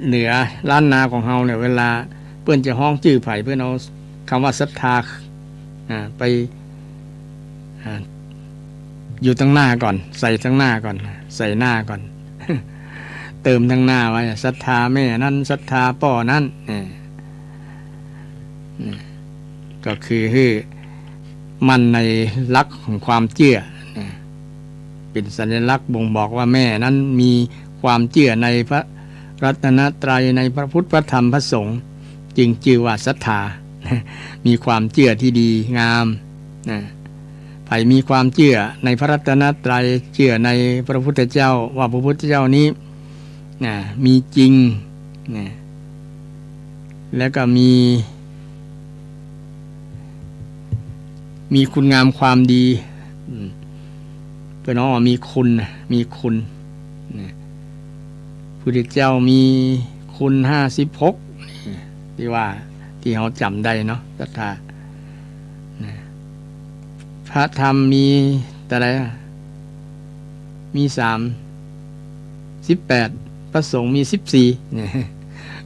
เหนือล้านนาของเฮาเนี่ยเวลาเพื่อนจะห้องชื่อไผ่เพื่อนเอาคำว่าศรัทธาไปอยู่ตั้งหน้าก่อนใส่ตั้งหน้าก่อนใส่หน้าก่อนเติมทั้งหน้าไว้ศรัทธาแม่นั่นศรัทธาพ่อนั่นก็คือมันในลักษณ์ของความเชื่อเป็นสัญลักษณ์บ่งบอกว่าแม่นั้นมีความเชื่อในพระรัตนตรัยในพระพุทธพระธรรมพระสงฆ์จึงชื่อว่าศรัทธามีความเชื่อที่ดีงามใครมีความเชื่อในพระรัตนตรัยเชื่อในพระพุทธเจ้าว่าพระพุทธเจ้านี้มีจริงแล้วก็มีคุณงามความดีเพื่อนน้องว่ามีคุณพระพุทธเจ้ามีคุณ56ที่ว่าที่เขาจำได้เนาะศรัทธาพระธรรมมีแต่อะไรมี38พระสงฆ์มี14เนี่ย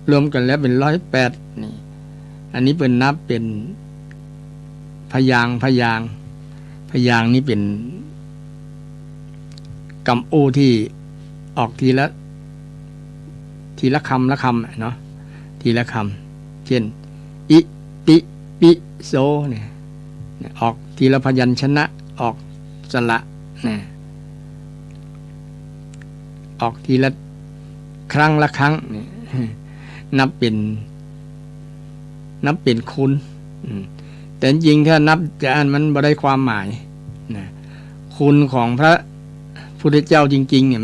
รวมกันแล้วเป็น108นี่อันนี้เป็นนับเป็นพยางค์นี่เป็นกำอูที่ออกทีละคำเนาะทีละคำเช่นอิติปิโสเนี่ยออกทีละพยัญชนะออกสระเนี่ยออกทีละครั้งละครั้งนี่นับเป็นคุณแต่จริงถ้านับจะอันมันบ่ได้ความหมายนะคุณของพระพุทธเจ้าจริงๆเนี่ย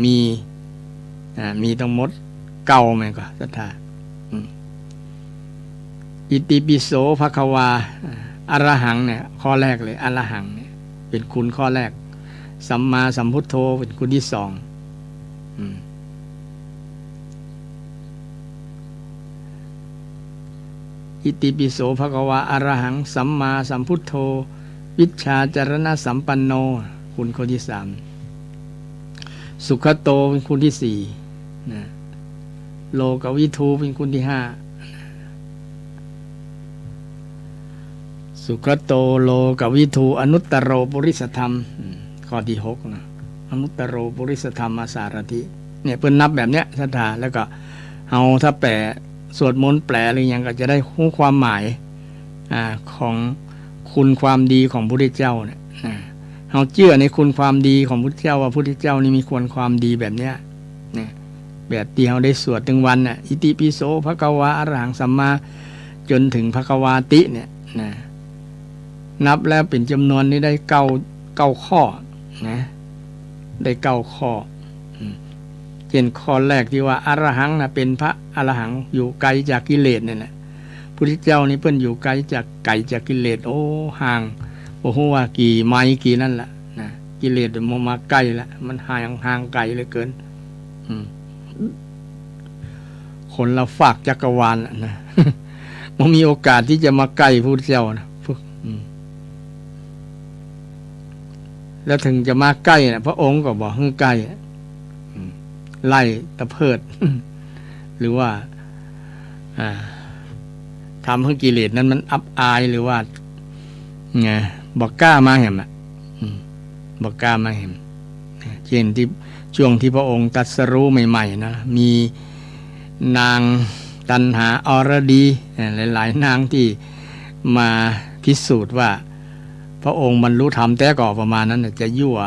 มีทั้งหมด9มั้ยก็ศรัทธาอิติปิโสภควาอรหังเนี่ยข้อแรกเลยอรหังเนี่ยเป็นคุณข้อแรกสัมมาสัมพุทโธเป็นคุณที่2อ อิติปิโสภควาอะระหังสัมมาสัมพุทโธวิชชาจารณะสัมปันโนคุณข้อที่ 3สุขโตเป็นคุณที่ 4นะโลกวิทูเป็นคุณที่ 5สุขโตโลกวิทูอนุตตโรปุริสธรรมข้อที่ 6นะอนุตตโรปุริสธรรมอสารถิเนี่ยเพิ่นนับแบบเนี้ยศรัทธาแล้วก็เอาถ้าแปลสวดมนต์แปลอะไรอย่างก็จะได้รู้ความหมายของคุณความดีของพระพุทธเจ้าเนี่ยเราเชื่อในคุณความดีของพระพุทธเจ้าว่าพระพุทธเจ้านี่มีคุณความดีแบบเนี้ยนะแบบที่เราได้สวดถึงวันน่ะอิติปิโสภควาอะระหังสัมมาจนถึงภควาติเนี่ยนะนับแล้วเป็นจำนวนนี้ได้เก้าข้อนะได้9 ข้อเช่นข้อแรกที่ว่าอรหังนะเป็นพระอรหังอยู่ไกลจากกิเลสเนี่ยนะพุทธเจ้านี่เพิ่นอยู่ไกลจากกิเลสโอ้ห่างโอ้โหว่ากี่ไมล์กี่นั่นแหละนะกิเลสมันมาใกล้แล้วมันห่างไกลเหลือเกินคนเราฝากจักรวาลนะ มันมีโอกาสที่จะมาใกล้พุทธเจ้านะแล้วถึงจะมาใกล้นะพระองค์ก็บอกให้ใกล้ไล่ตะเพิด หรือว่าทำให้กิเลสนั้นมันอับอายหรือว่าไงบอกกล้ามาเห็นบอกกล้ามาเห็นเช่นที่ช่วงที่พระองค์ตรัสรู้ใหม่ๆนะมีนางตัณหาอรดีหลายๆนางที่มาพิสูจน์ว่าพระองค์บรรลุธรรมแต่ก่อประมาณนั้นจะยั่ว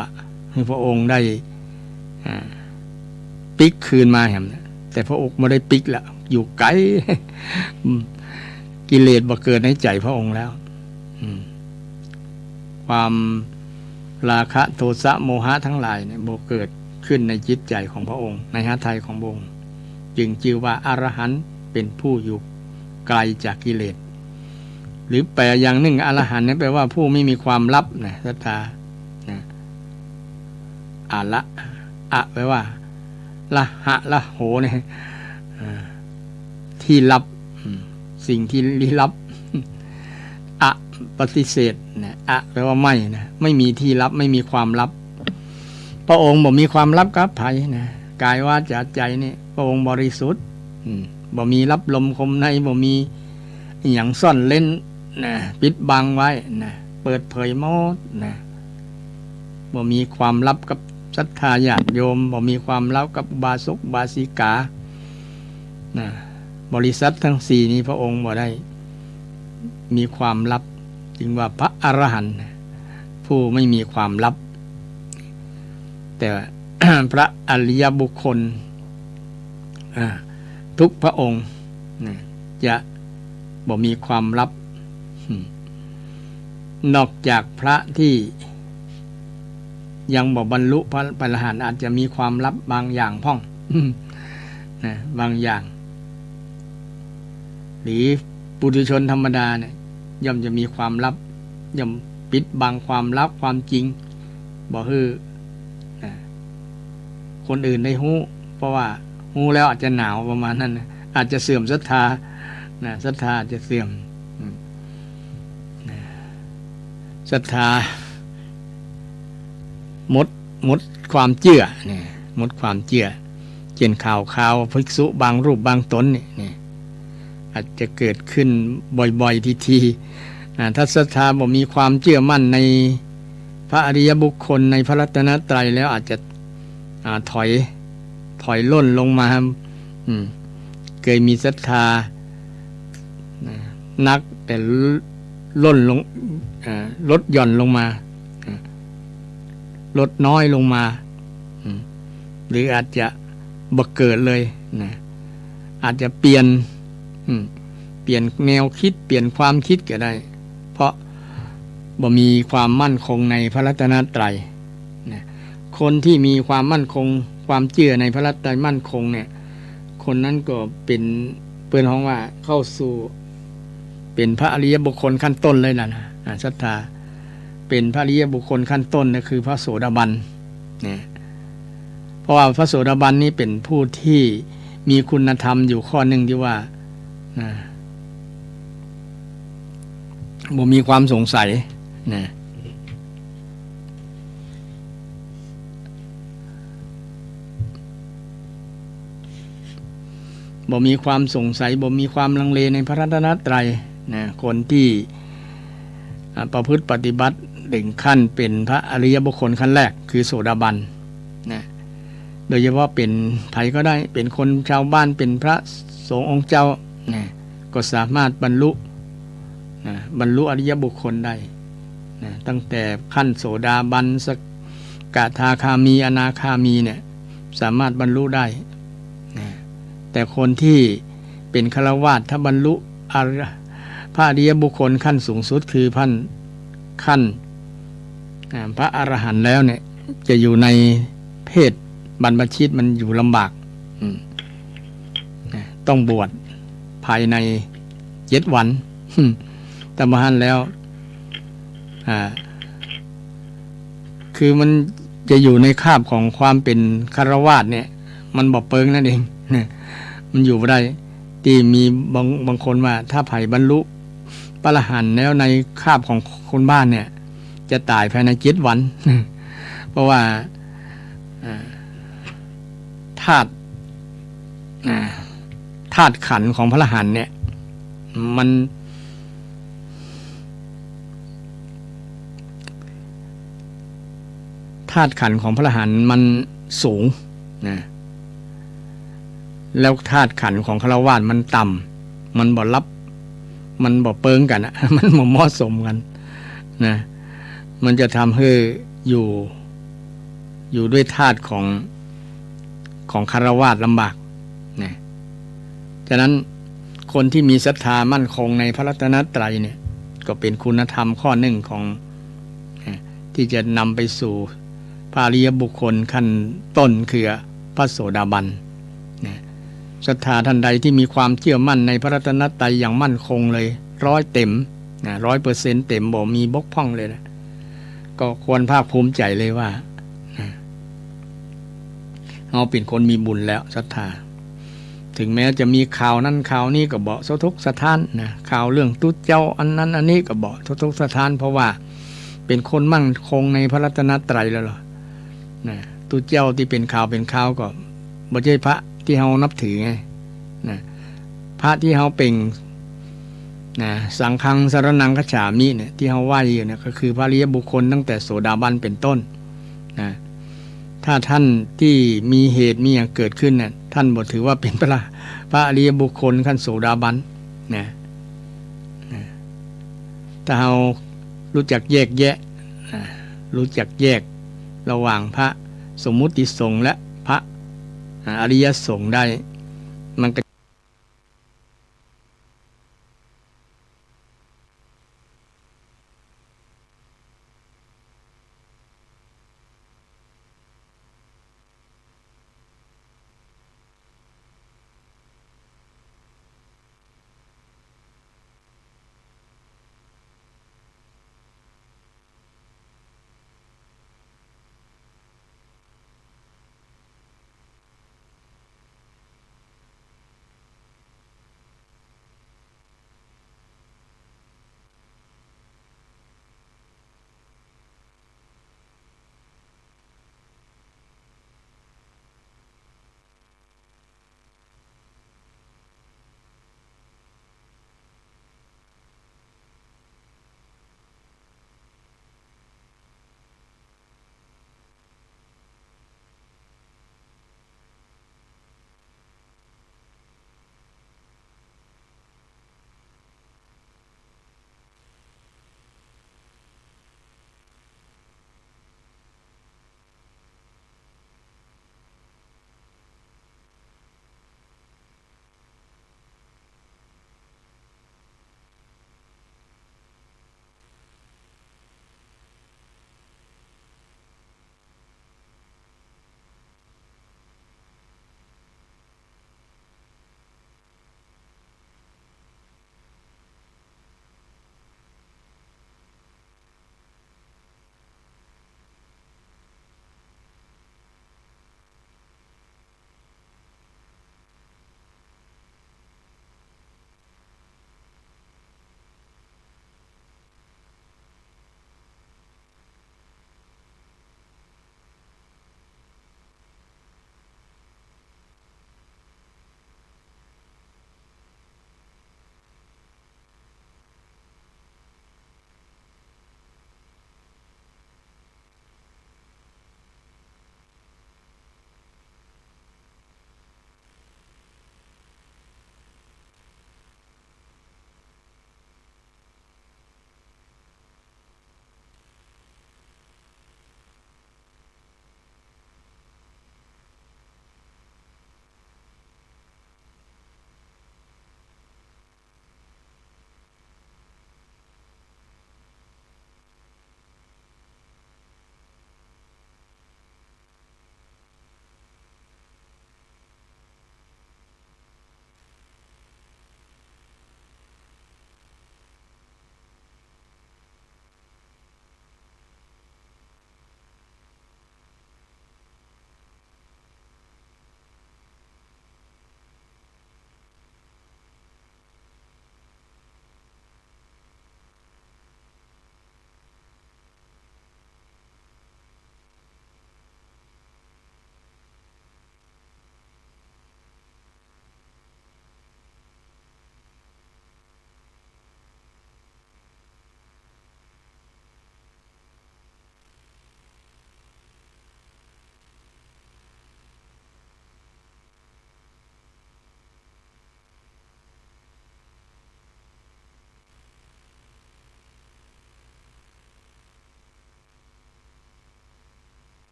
ให้พระองค์ได้ปิกคืนมาแหมแต่พระองค์ไม่ได้ปิกแล้วอยู่ไกล กิเลสบ่เกิดในใจพระองค์แล้วความราคะโทสะโมหะทั้งหลายเนี่ยบ่เกิดขึ้นในจิตใจของพระองค์ในหฤทัยของพระองค์จึงชื่อว่าอรหันต์เป็นผู้อยู่ไกลจากกิเลสหรือแปลอย่างหนึ่งอรหันต์นี่แปลว่าผู้ไม่มีความลับนะศรัทธานะอะละอะแปลว่าละหะละโหเนี่ยที่ลับสิ่งที่ลี้ลับอะปฏิเสธนะอะแปลว่าไม่นะไม่มีที่ลับไม่มีความลับพระองค์บ่มีความลับกับไผนะกายวาจาใจนี่พระองค์บริสุทธิ์บ่มีลับลมคมในบ่มีอย่างซ่อนเล่นนะปิดบังไว้นะเปิดเผยหมดนะบ่มีความลับกับศรัทธาญาติโยมบ่มีความลับกับบาสุกบาสิกานะบริษัททั้ง4นี้พระองค์บ่ได้มีความลับจึงว่าพระอรหันต์ผู้ไม่มีความลับแต่ พระอริยบุคคลทุกพระองค์จะบ่มีความลับนอกจากพระที่ยังบ่บรรลุพระอรหันต์อาจจะมีความลับบางอย่างพ่องนะบางอย่างหรือปุถุชนธรรมดาเนี่ยย่อมจะมีความลับย่อมปิดบังความลับความจริงบ่ฮื้อนะคนอื่นได้ฮู้เพราะว่าฮู้แล้วอาจจะหนาวประมาณนั้นนะอาจจะเสื่อมศรัทธานะศรัทธาจะเสื่อมศรัทธาหมดความเชื่อเนี่ยหมดความเชื่อเช่นข่าวภิกษุบางรูปบางตนนี่อาจจะเกิดขึ้นบ่อยๆทีถ้าศรัทธาบ่มีความเชื่อมั่นในพระอริยบุคคลในพระรัตนตรัยแล้วอาจจะถอยล่นลงมาเคยมีศรัทธานักแต่ล่นลงลดหย่อนลงมาลดน้อยลงมาหรืออาจจะบ่เกิดเลยนะอาจจะเปลี่ยนแนวคิดเปลี่ยนความคิดก็ได้เพราะบ่มีความมั่นคงในพระรัตนตรัยนะคนที่มีความมั่นคงความเชื่อในพระรัตนตรัยมั่นคงเนี่ยคนนั้นก็เป็นเปิ้นของว่าเข้าสู่เป็นพระอริยบุคคลขั้นต้นเลยนะศรัทธาเป็นพระอริยบุคคลขั้นต้นก็คือพระโสดาบันเนี่ยเพราะว่าพระโสดาบันนี้เป็นผู้ที่มีคุณธรรมอยู่ข้อหนึ่งที่ว่า บ่มีความสงสัยนะบ่มีความสงสัยบ่มีความลังเลในพระรัตนตรัยนะคนที่ประพฤติปฏิบัติถึงขั้นเป็นพระอริยบุคคลขั้นแรกคือโสดาบันนะโดยเฉพาะเป็นไผก็ได้เป็นคนชาวบ้านเป็นพระสงฆ์องค์เจ้านะก็สามารถบรรลุอริยบุคคลได้นะตั้งแต่ขั้นโสดาบันสกทาคามีอนาคามีเนี่ยสามารถบรรลุได้นะแต่คนที่เป็นฆราวาสถ้าบรรลุพระอริยบุคคลขั้นสูงสุดคือขั้นพระอรหันต์แล้วเนี่ยจะอยู่ในเพศบรรพชิตมันอยู่ลำบากต้องบวชภายใน7 วันแต่มหันแล้วคือมันจะอยู่ในคาบของความเป็นฆราวาสเนี่ยมันบ่เปิงนั่นเองมันอยู่ไม่ได้ที่มีบางคนว่าถ้าไผ่บรรลุพระอรหันต์แล้วในคาบของคนบ้านเนี่ยจะตายภายใน7 วันเพราะว่าธาตุขันธ์ของพระอรหันต์เนี่ยมันธาตุขันธ์ของพระอรหันต์มันสูงนะแล้วธาตุขันธ์ของฆราวาสมันต่ำมันบ่รับมันบ่เปิงกันมันบ่เหมาะสมกันนะมันจะทำให้อยู่ด้วยธาตุของฆราวาสลำบากนะฉะนั้นคนที่มีศรัทธามั่นคงในพระรัตนตรัยเนี่ยก็เป็นคุณธรรมข้อหนึ่งของที่จะนำไปสู่พระอริยบุคคลขั้นต้นคือพระโสดาบันนะศรัทธาท่านใดที่มีความเชื่อมั่นในพระรัตนตรัยอย่างมั่นคงเลย100%เต็มนะ100%เต็มบ่มีบกพร่องเลยนะก็ควรภาคภูมิใจเลยว่าเราเป็นคนมีบุญแล้วศรัทธาถึงแม้จะมีข่าวนั้นข่าวนี้ก็บอกสะทกสะท้านนะข่าวเรื่องตุ๊ดเจ้าอันนั้นอันนี้ก็บอกสะทกสะท้านเพราะว่าเป็นคนมั่นคงในพระรัตนตรัยแล้วหรอนะตุ๊ดเจ้าที่เป็นข่าวก็บ่ใช่พระที่เฮานับถือไงนะพระที่เฮาเป็นนะสังฆังสรณังคัจฉามิเนี่ยที่เฮาไหว้อยู่เนี่ยก็คือพระอริยบุคคลตั้งแต่โสดาบันเป็นต้นนะถ้าท่านที่มีเหตุมีอย่างเกิดขึ้นเนี่ยท่านบ่ถือว่าเป็นพระอริยบุคคลขั้นโสดาบันนะถ้าเรารู้จักแยกแยะรู้จักแยกระหว่างพระสมมุติสงฆ์และพระอริยสงฆ์ได้มันก็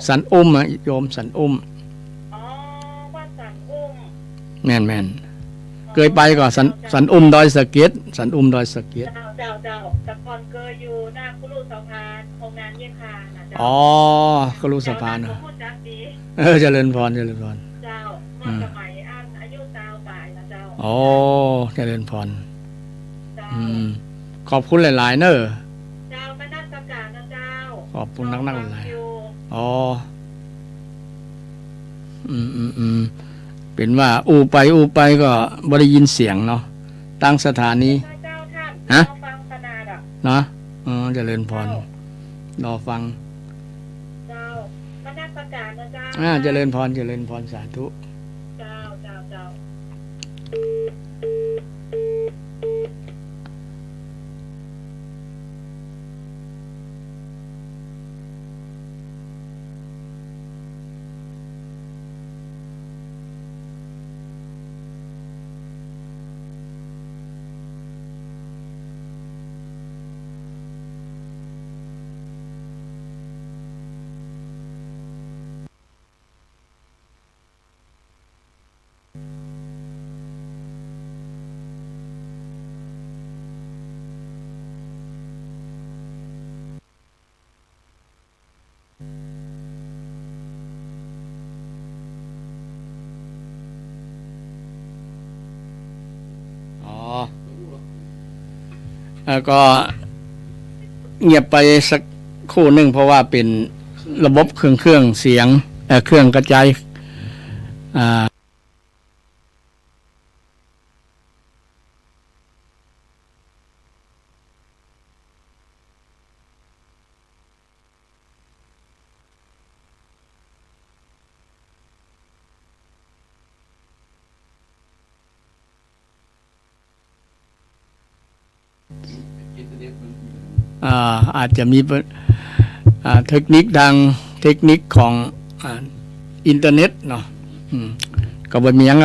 สันอุ้มอะโยมสันอุ้มอ๋อวัดสันอุ้มแม่นแม่นเคยไปก่อนสันอุ้มดอยสะเก็ดสันอุ้มดอยสะเก็ดเจ้าแต่ก่อนเคยอยู่หน้าคุรุสะพานโรงงานเยี่ยงคานะเจ้าอ๋อคุรุสะพานพูดจักดีเจริญพรเจริญพรเจ้าเมื่อสมัยอายุสาวป่ายนะเจ้าอ๋อเจริญพรขอบคุณหลายๆเนอะเจ้ามานักการนะเจ้าขอบคุณนักหลายอ๋อเป็นว่าอูไปก็บ่ได้ยินเสียงเนาะตั้งสถานีฮะเนาะเจริญพรรอฟังเจ้ามานักการนะเจ้าเจริญพรสาธุเจ้าก็เงียบไปสักคู่หนึ่งเพราะว่าเป็นระบบเครื่องเสียงเครื่องกระจายอาจจะมีเทคนิคดังเทคนิคของอินเทอร์เน็ตเนาะก็บ่มีหยัง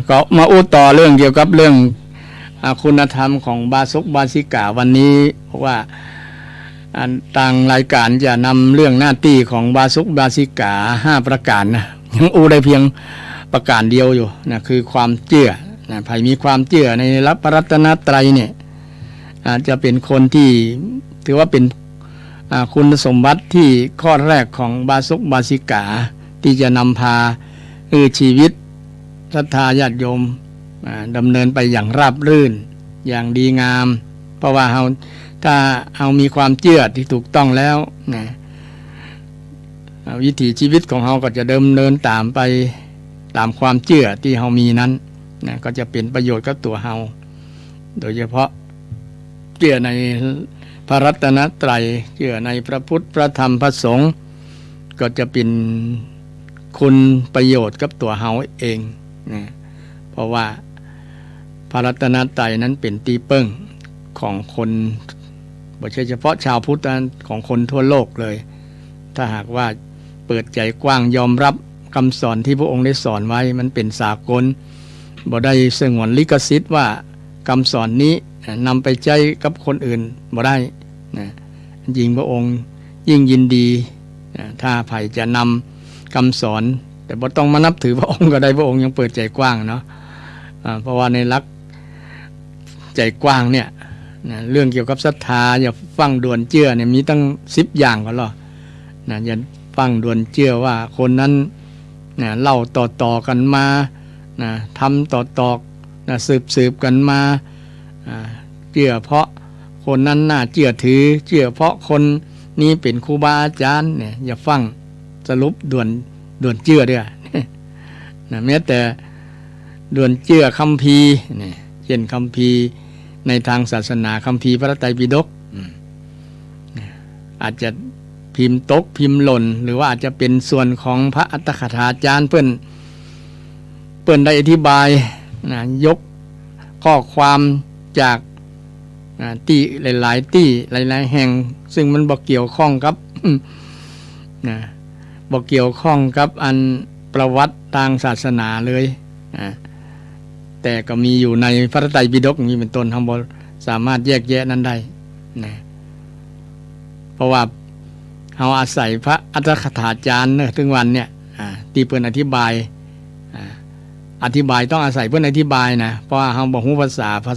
ก็มาอู้ต่อเรื่องเกี่ยวกับเรื่องคุณธรรมของบาสิกาวันนี้เพราะว่าต่างรายการจะนำเรื่องหน้าที่ของบาสิกา5ประการนะยังอู้ได้เพียงประการเดียวอยู่นะคือความเชื่อใครมีความเชื่อในพระรัตนตรัยเนี่ยจะเป็นคนที่ถือว่าเป็นคุณสมบัติที่ข้อแรกของบาสิกาที่จะนำพาชีวิตศรัทธาญาติโยมดำเนินไปอย่างราบรื่นอย่างดีงามเพราะว่าถ้าเรามีความเชื่อที่ถูกต้องแล้วนะวิถีชีวิตของเราก็จะดำเนินตามไปตามความเชื่อที่เรามีนั้นนะก็จะเป็นประโยชน์กับตัวเราโดยเฉพาะเชื่อในพระรัตนตรัยเชื่อในพระพุทธพระธรรมพระสงฆ์ก็จะเป็นคุณประโยชน์กับตัวเราเองนะเพราะว่าพระรัตนตรัยนั้นเป็นที่พึ่งของคนไม่ใช่เฉพาะชาวพุทธของคนทั่วโลกเลยถ้าหากว่าเปิดใจกว้างยอมรับคำสอนที่พระองค์ได้สอนไว้มันเป็นสากลบ่ได้สงวนลิขสิทธิ์ว่าคำสอนนี้นำไปใช้กับคนอื่นบ่ได้นะยิ่งพระองค์ยิ่งยินดีถ้าใครจะนำคำสอนแต่บ่ต้องมานับถือพระองค์ก็ได้พระองค์ยังเปิดใจกว้างเนาะเพราะว่าในหลักใจกว้างเนี่ยเรื่องเกี่ยวกับศรัทธาอย่าฟังด่วนเชื่อเนี่ยมีตั้ง10อย่างก็หรอนะอย่าฟังด่วนเชื่อว่าคนนั้นเล่าต่อกันมาทำต่อสืบกันมาเชื่อเพราะคนนั้นน่าเชื่อถือเชื่อเพราะคนนี้เป็นครูบาอาจารย์เนี่ยอย่าฟังสรุปด่วนเชื่อด้วยนะแม้แต่ด่วนเชื่อคัมภีร์เนี่ยเช่นคัมภีร์ในทางศาสนาคัมภีร์พระไตรปิฎกอาจจะพิมพ์ตกพิมพ์หล่นหรือว่าอาจจะเป็นส่วนของพระอัตถกถาจารย์เพิ่นได้อธิบายยกข้อความจากที่หลายๆที่หลายๆแห่งซึ่งมันบ่เกี่ยวข้องกับบ่เกี่ยวข้องกับอันประวัติทางศาสนาเลยแต่ก็มีอยู่ในพระไตรปิฎกมีเป็นต้นทำบ่สามารถแยกแยะนั้นได้ นะเพราะว่าเราอาศัยพระอัตถกถาจารย์ถึงวันเนี่ยที่เพิ่นอธิบายต้องอาศัยเพิ่นอธิบายนะเพราะว่าเราบ่ฮู้ภา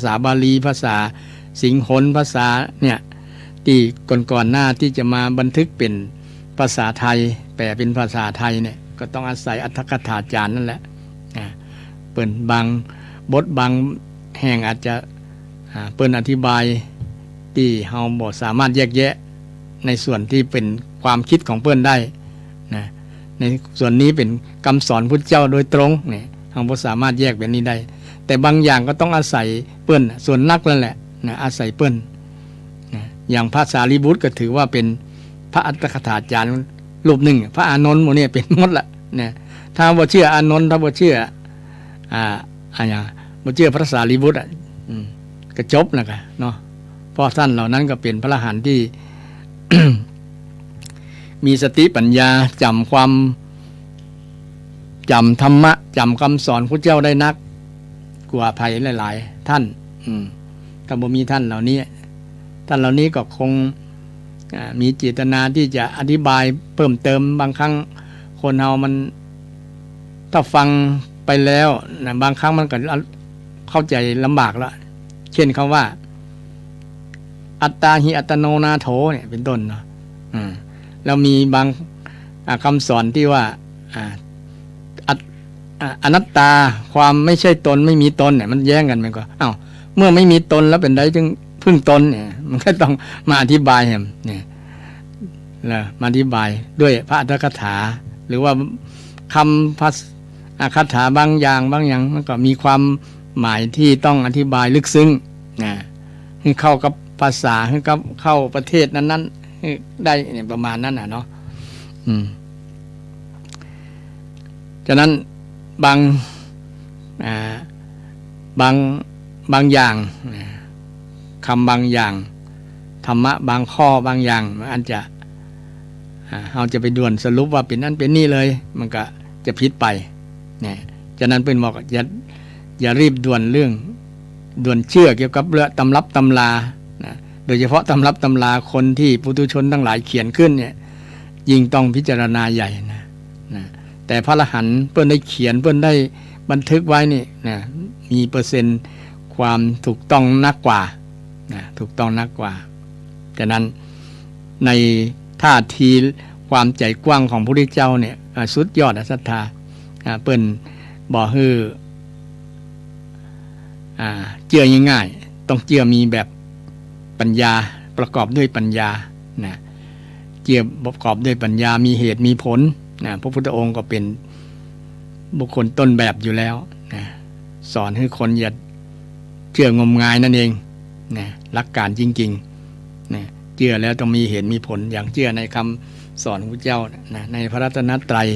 ษาบาลีภาษาสิงหนภาษาเนี่ยที่ก่อนหน้าที่จะมาบันทึกเป็นภาษาไทยแปลเป็นภาษาไทยเนี่ยก็ต้องอาศัยอัตถกถาจารย์นั่นแหละเปิ้นบางบทบางแห่งอาจจะเปิ้นอธิบายที่เฮาบ่สามารถแยกแยะในส่วนที่เป็นความคิดของเปิ้นได้นะในส่วนนี้เป็นคำสอนพุทธเจ้าโดยตรงเนี่ยเฮาบ่สามารถแยกแบบนี้ได้แต่บางอย่างก็ต้องอาศัยเปิ้นส่วนนักนั่นแหละนะอาศัยเปิ้นนะอย่างพระสารีบุตรก็ถือว่าเป็นพระอัตถกถาจารย์รูปหนึ่งพระอานนท์หมดเนี่ยเป็นหมดละนะถ้าบ่เชื่ออานนท์ถ้าบ่เชื่ออย่างบ่เชื่อพระสารีบุตรก็จบแล้วกันเนาะเพราะท่านเหล่านั้นก็เป็นพระอรหันต์ที่ มีสติปัญญาจำธรรมะจำคำสอนพระเจ้าได้นักกว่าภัยหลายๆท่านถ้าบ่มีท่านเหล่านี้ก็คงมีเจตนาที่จะอธิบายเพิ่มเติมบางครั้งคนเฮามันถ้าฟังไปแล้วนะบางครั้งมันก็เข้าใจลำบากแล้วเช่นคำว่าอัตตาหิอัตโนนาโถเนี่ยเป็นต้นเนาะแล้วมีบางคำสอนที่ว่าอนัตตาความไม่ใช่ตนไม่มีตนเนี่ยมันแย้งกันมันก็เมื่อไม่มีตนแล้วเป็นไดจึงพึ่งตนเนี่ยมันก็ต้องมาอธิบายเนี่ยมาอธิบายด้วยพระอัตถกถาหรือว่าคำคาถาบางอย่างมันก็มีความหมายที่ต้องอธิบายลึกซึ้งให้เข้ากับภาษาให้เข้าประเทศนั้นๆได้เนี่ยประมาณนั้นเนาะฉะนั้นบางอย่างคำบางอย่างธรรมะบางข้อบางอย่างมันจะเราจะไปด่วนสรุปว่าเป็นนั้นเป็นนี่เลยมันก็จะผิดไปเนี่ยฉะนั้นเป็นบอกอย่ารีบด่วนเชื่อเกี่ยวกับเรื่องตำรับตำราโดยเฉพาะตำรับตำราคนที่ปุถุชนทั้งหลายเขียนขึ้นเนี่ยยิ่งต้องพิจารณาใหญ่นะแต่พระอรหันต์เพิ่นได้เขียนเพิ่นได้บันทึกไว้นี่นะมีเปอร์เซ็นต์ความถูกต้องนักกว่าถูกต้องนักกว่าฉะนั้นในท่าทีความใจกว้างของพระพุทธเจ้าเนี่ยสุดยอดศรัทธาเปิ้นบ่ฮื้อเชื่อง่ายๆต้องเชื่อมีแบบปัญญาประกอบด้วยปัญญาเชื่อประกอบด้วยปัญญามีเหตุมีผลพระพุทธองค์ก็เป็นบุคคลต้นแบบอยู่แล้วสอนให้คนอย่าเชื่องมงายนั่นเองหลักการจริงๆเชื่อแล้วต้องมีเหตุมีผลอย่างเชื่อในคำสอนของพระเจ้าในพระรัตนตรัย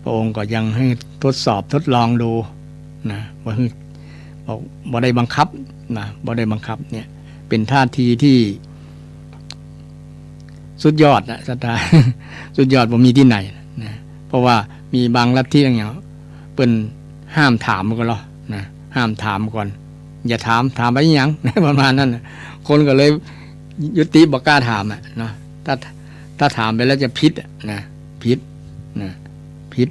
พระองค์ก็ยังให้ทดลองดูบ่ได้บังคับบ่ได้บังคับเนี่ยเป็นท่าทีที่สุดยอดศรัทธา สุดยอดบ่มีที่ไหนนะเพราะว่ามีบางลัทธิอย่างเปิ้นห้ามถามก่อนหรอห้ามถามก่อนอย่าถามไปหยัง ประมาณนั้นคนก็เลยยุติบ่กล้าถามเนาะถ้าถามไปแล้วจะผิดผิด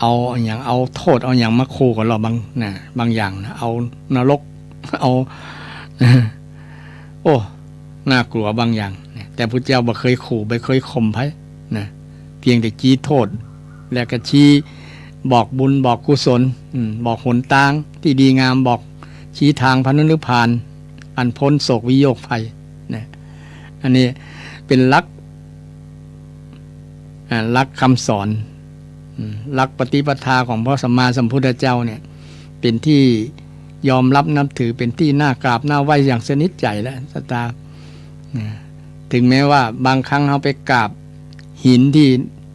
เอาอย่างเอาโทษเอาอย่างมาคู่กับเราบางอย่างเอานรกเอาโอ้น่ากลัวบางอย่างแต่พระเจ้าบ่เคยขู่บ่เคยข่มไผเพียงแต่ชี้โทษแล้วก็ชี้บอกบุญบอกกุศลบอกหนทางที่ดีงามบอกชี้ทางพระนิพพานอันพ้นโศกวิโยคภัยอันนี้เป็นหลักคำสอนหลักปฏิปทาของพระสัมมาสัมพุทธเจ้าเนี่ยเป็นที่ยอมรับนับถือเป็นที่น่ากราบน่าไหว้อย่างสนิทใจแล้วศรัทธาถึงแม้ว่าบางครั้งเราไปกราบหินที่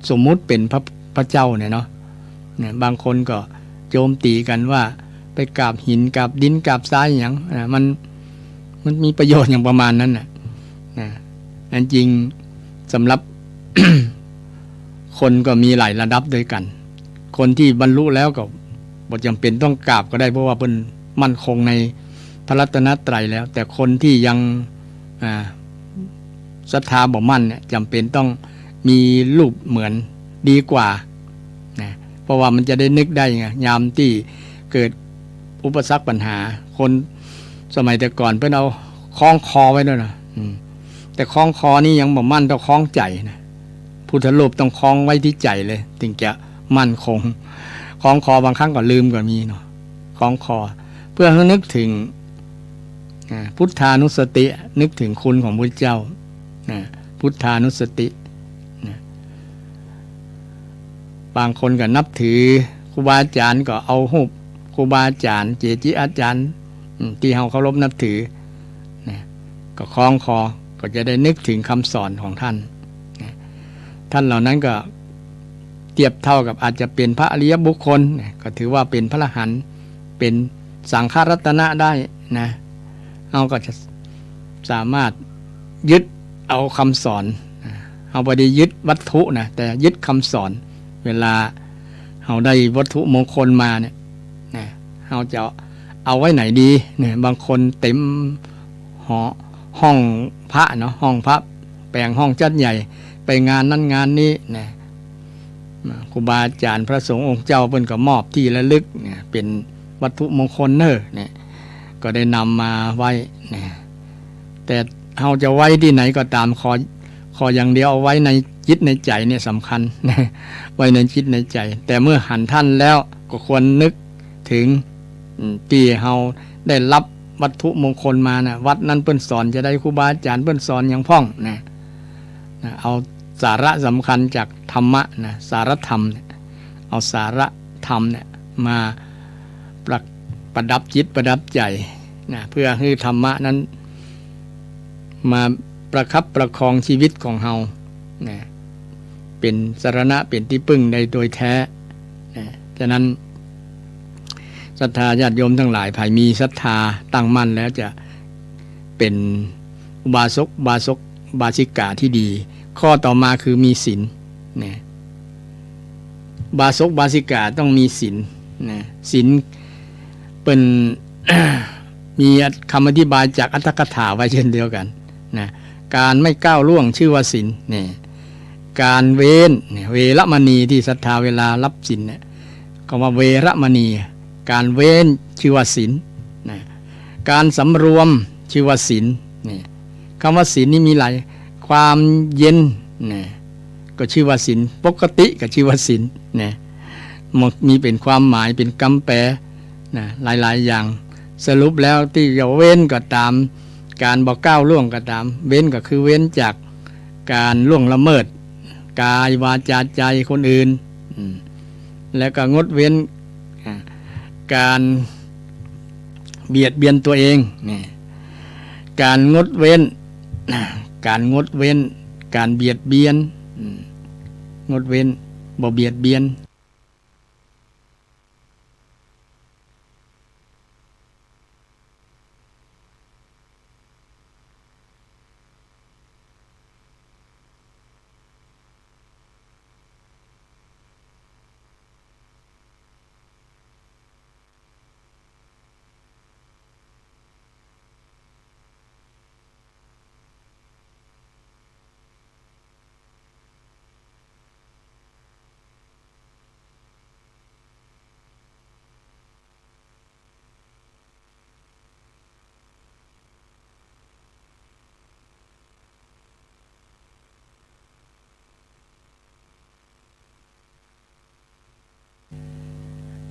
สมมุติเป็นพระเจ้าเนี่ยเนาะบางคนก็โจมตีกันว่าไปกราบหินกราบดินกราบทรายอย่างมันมีประโยชน์อย่างประมาณนั้นนั่นจริงสำหรับ คนก็มีหลายระดับด้วยกันคนที่บรรลุแล้วก็บ่จำเป็นต้องกราบก็ได้เพราะว่าเป็นมั่นคงใน พระรัตนตรัยแล้วแต่คนที่ยังศรัทธาบ่มั่นเนี่ยจำเป็นต้องมีรูปเหมือนดีกว่านะเพราะว่ามันจะได้นึกได้ไงยามที่เกิดอุปสรรคปัญหาคนสมัยแต่ก่อนเพิ่นเอาคล้องคอไว้ด้วยนะแต่คล้องคอนี่ยังบ่มั่นต้องคล้องใจนะพุทธรูปต้องคล้องไว้ที่ใจเลยถึงจะมั่นคงคล้องคอบางครั้งก็ลืมก็มีเนาะคล้องคอเพื่อให้นึกถึงพุทธานุสตินึกถึงคุณของพระเจ้าพุทธานุสติบางคนก็นับถือครูบาอาจารย์ก็เอารูปครูบาอาจารย์เจจิอาจารย์ที่เราเคารพนับถือก็คล้องคอก็จะได้นึกถึงคำสอนของท่านท่านเหล่านั้นก็เทียบเท่ากับอาจจะเป็นพระอริยบุคคลก็ถือว่าเป็นพระอรหันต์เป็นสังฆรัตนะได้นะเราก็จะสามารถยึดเอาคำสอนเราไม่ได้ยึดวัตถุนะแต่ยึดคำสอนเวลาเราได้วัตถุมงคลมาเนี่ยเราจะเอาไว้ไหนดีเนี่ยบางคนเต็มห้องพระเนาะห้องพระแปลงห้องจัดใหญ่ไปงานนั้นงานนี้นะครูบาอาจารย์พระสงฆ์องค์เจ้าเพิ่นก็มอบที่ระลึกเนี่ยเป็นวัตถุมงคลเนี่ยก็ได้นำมาไว้นะแต่เราจะไว้ที่ไหนก็ตามขออย่างเดียวเอาไว้ในจิตในใจเนี่ยสำคัญนะไว้ในจิตในใจแต่เมื่อหันท่านแล้วก็ควรนึกถึงที่เราได้รับวัตถุมงคลมานะวัดนั้นเพิ่นสอนจะได้ครูบาอาจารย์เพิ่นสอนอย่างพ่องนะเอาสาระสำคัญจากธรรมะนะสารธรรมเนี่ยเอาสาระธรรมเนี่ยมาประดับจิตประดับใจนะเพื่อให้ธรรมะนั้นมาประคับประคองชีวิตของเฮานะเป็นสรณะเป็นที่พึ่งในโดยแท้นะฉะนั้นศรัทธาญาติโยมทั้งหลายภายมีศรัทธาตั้งมั่นแล้วจะเป็นอุบาสกบาสิกาที่ดีข้อต่อมาคือมีศีลนะบาสิกาต้องมีศีลนะศีลเป็น มีคำอธิบายจากอัตถกถาไว้เช่นเดียวกันนะการไม่ก้าวล่วงชื่อว่าศีลเนี่ยการเว้นเวรมณีที่ศรัทธาเวลารับศีลเนี่ยคำว่าเวรมณีการเว้นชื่อว่าศีลนะการสำรวมชื่อว่าศีลเนี่ยคำว่าศีลนี่มีหลายความเย็นนะก็ชื่อว่าศีลปกติก็ชื่อว่าศีลนะมีเป็นความหมายเป็นคำแปลนะหลายๆอย่างสรุปแล้วที่จะเว้นก็ตามการบ่ก้าวล่วงก็ตามเว้นก็คือเว้นจากการล่วงละเมิดกายวาจาใจคนอื่นแล้วก็งดเว้นการเบียดเบียนตัวเองนี่การงดเว้นการเบียดเบียนงดเว้นบ่เบียดเบียน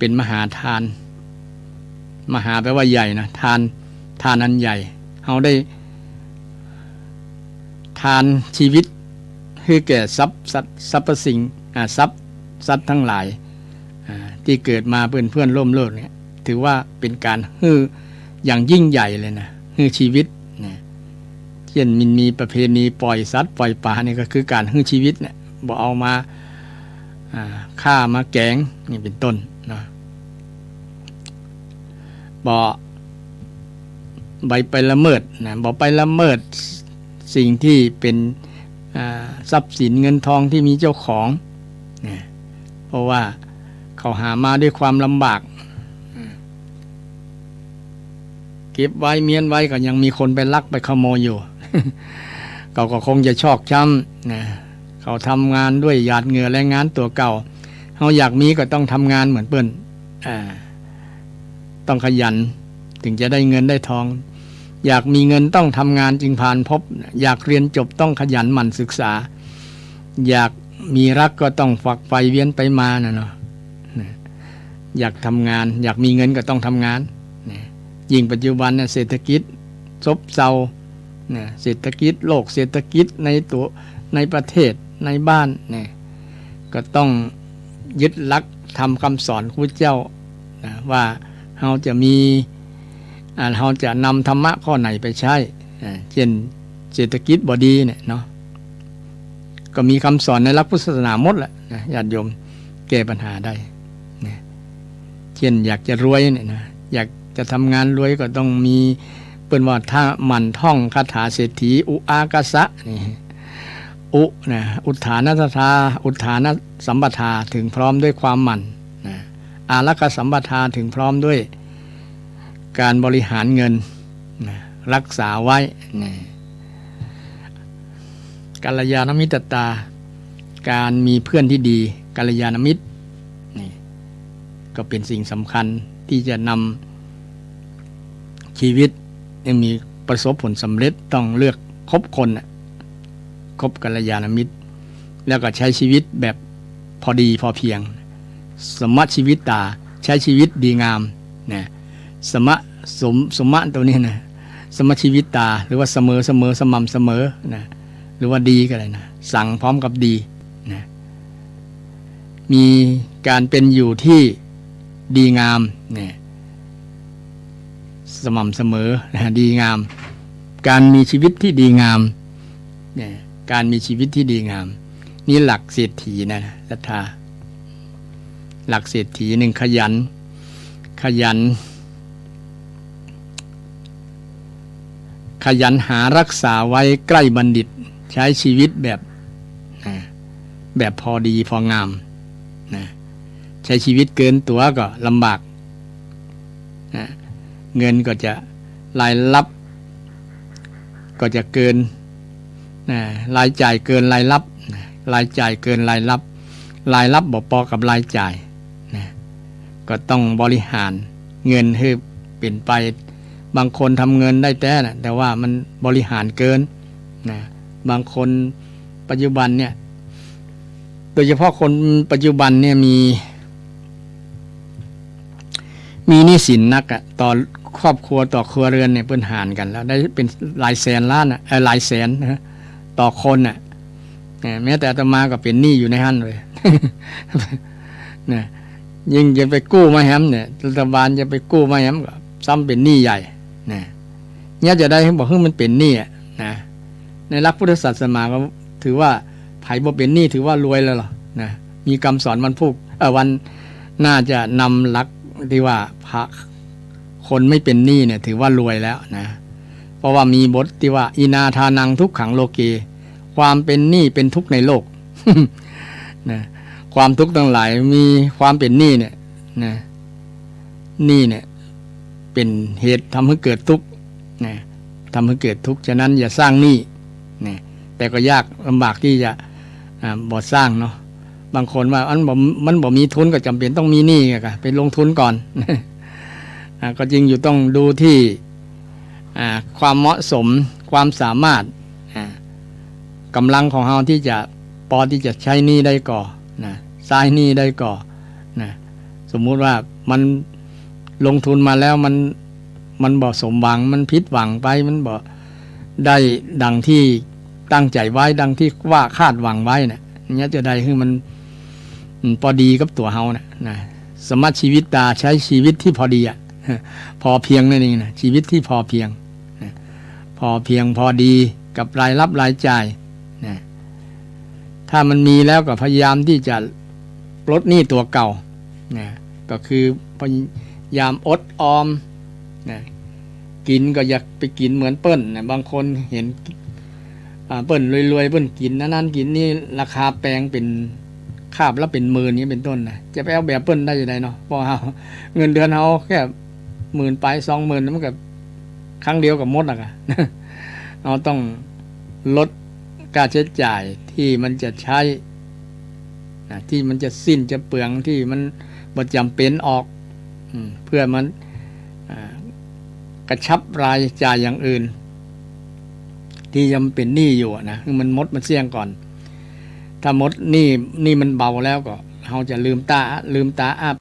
เป็นมหาทานมหาแปลว่าใหญ่นะทานอันใหญ่เราได้ทานชีวิตคือแก่ทรัพย์สิ่งทรัพย์สัตว์ทั้งหลายที่เกิดมาเพื่อนร่วมโลกเนี่ยถือว่าเป็นการฮืออย่างยิ่งใหญ่เลยนะฮือชีวิตนะเช่นมีประเพณีปล่อยสัตว์ปล่อยปลานี่ก็คือการฮือชีวิตเนี่ยบ่เอามาฆ่ามาแกงนี่เป็นต้นนะบ่ไปละเมิดนะบ่ไปละเมิดสิ่งที่เป็นทรัพย์สินเงินทองที่มีเจ้าของนะเพราะว่าเขาหามาด้วยความลำบาก เก็บไว้เมียนไว้ก็ยังมีคนไปลักไปขโมยอยู่ เขาก็คงจะชอกช้ำนะเขาทำงานด้วยหยาดเหงื่อแรงงานตัวเก่าเขาอยากมีก็ต้องทำงานเหมือนเปิ้นต้องขยันถึงจะได้เงินได้ทองอยากมีเงินต้องทำงานจึงผ่านพบอยากเรียนจบต้องขยันหมั่นศึกษาอยากมีรักก็ต้องฝักใฝ่เวียนไปมานะเนาะอยากทำงานอยากมีเงินก็ต้องทำงานยิ่งปัจจุบันเนี่ยเศรษฐกิจซบเซาเศรษฐกิจโลกเศรษฐกิจในประเทศในบ้านเนี่ยก็ต้องยึดหลักทำคำสอนของพระเจ้าว่าเราจะมีเราจะนำธรรมะข้อไหนไปใช้เช่นเศรษฐกิจบ่ดีเนี่ยเนาะก็มีคำสอนในหลักพุทธศาสนาหมดแหละญาติโยมแก้ปัญหาได้เช่นอยากจะรวยเนี่ยนะอยากจะทำงานรวยก็ต้องมีเปิ้นว่าถ้ามันท่องคาถาเศรษฐีอุอากาสะนี่อุนะอุทธานัตถาอุทธานะสัมปทาถึงพร้อมด้วยความหมั่นนะอารักขสัมปทาถึงพร้อมด้วยการบริหารเงินนะรักษาไว้นะกัลยาณมิตรตาการมีเพื่อนที่ดีกัลยาณมิตรนี่ก็เป็นสิ่งสำคัญที่จะนำชีวิตให้มีประสบผลสำเร็จต้องเลือกคบคนคบกัลยาณมิตรแล้วก็ใช้ชีวิตแบบพอดีพอเพียงสมะชีวิตตาใช้ชีวิตดีงามนะสมะตัวนี้นะสมะชีวิตตาหรือว่าเสมอสม่ำเสมอนะหรือว่าดีก็ได้นะสั่งพร้อมกับดีนะมีการเป็นอยู่ที่ดีงามเนี่ยสม่ำเสมอนะดีงามการมีชีวิตที่ดีงามเนี่ยการมีชีวิตที่ดีงามนี่หลักเศรษฐีนะศรัทธาหลักเศรษฐีหนึ่งขยันหารักษาไว้ใกล้บัณฑิตใช้ชีวิตแบบพอดีพองามนะใช้ชีวิตเกินตัวก็ลำบากนะเงินก็จะรายรับก็จะเกินนะรายจ่ายเกินรายรับนะรายจ่ายเกินรายรับบ่พอกับรายจ่ายนะก็ต้องบริหารเงินให้เป็นไปบางคนทำเงินได้แต่ว่ามันบริหารเกินนะบางคนปัจจุบันเนี่ยโดยเฉพาะคนปัจจุบันเนี่ยมีหนี้สินนักต่อครอบครัวต่อครัวเรือนเนี่ยเปิ้นหารกันแล้วได้เป็นหลายแสนล้านหลายแสนนะต่อคนน่ะแม้แต่อาตมาก็เป็นหนี้อยู่ในหั่นเลย นะยิ่งจะไปกู้มาแฮมเนี่ยรัฐบาลจะไปกู้มาแฮมก็ซ้ำเป็นหนี้ใหญ่นะเนี่ยจะได้บอกมันเป็นหนี้นะในหลักพุทธศาสนาก็ถือว่าไผบ่เป็นหนี้ถือว่ารวยแล้วหรอนะมีคำสอนวันน่าจะนำหลักที่ว่าพระคนไม่เป็นหนี้เนี่ยถือว่ารวยแล้วนะเพราะว่ามีบทที่ว่าอินาทานังทุกขังโลเกความเป็นหนี้เป็นทุกข์ในโลก นะความทุกข์ทั้งหลายมีความเป็นหนี้เนี่ยนะหนี้เนี่ยเป็นเหตุทำให้เกิดทุกข์นะทำให้เกิดทุกข์ฉะนั้นอย่าสร้างหนี้นะแต่ก็ยากลำบากที่จะบ่สร้างเนาะบางคนว่ามันบ่มีทุนก็จำเป็นต้องมีหนี้ก็ไปลงทุนก่อน ก็จริงอยู่ต้องดูที่ความเหมาะสมความสามารถกำลังของเราที่จะพอที่จะใช้หนี้ได้ก่อนะใช้หนี้ได้ก่อนะสมมุติว่ามันลงทุนมาแล้วมันบ่สมหวังมันผิดหวังไปมันบ่ได้ดังที่ตั้งใจไว้ดังที่ว่าคาดหวังไว้เนี่ยนี้จะได้คือมันพอดีกับตัวเฮานะสมรรถชีวิตตาใช้ชีวิตที่พอดีพอเพียงนั่นเองนะชีวิตที่พอเพียงพอเพียงพอดีกับรายรับรายจ่ายนะถ้ามันมีแล้วก็พยายามที่จะลดหนี้ตัวเก่านะก็คือพยายามอดออมนะกินก็อยากไปกินเหมือนเปิ้ลนะบางคนเห็นเปิ้ลรวยๆเปิ้ลกินนั่นกินนี่ราคาแปลงเป็นคาบแล้วเป็นหมื่นนี้เป็นต้นนะจะไปเอาแบบเปิ้ลได้ยังไงเนาะเพราะเงินเดือนเขาแค่10,000ไป20,000มันก็ ครั้งเดียวกับหมดอะค่ะ เราต้องลดค่าใช้จ่ายที่มันจะใช้ที่มันจะสิ้นจะเปลืองที่มันบ่จำเป็นออกเพื่อมันกระชับรายจ่ายอย่างอื่นที่ยังเป็นหนี้อยู่นะคือมันหมดมันเสี่ยงก่อนถ้าหมดหนี้มันเบาแล้วก็เราจะลืมตาอ้า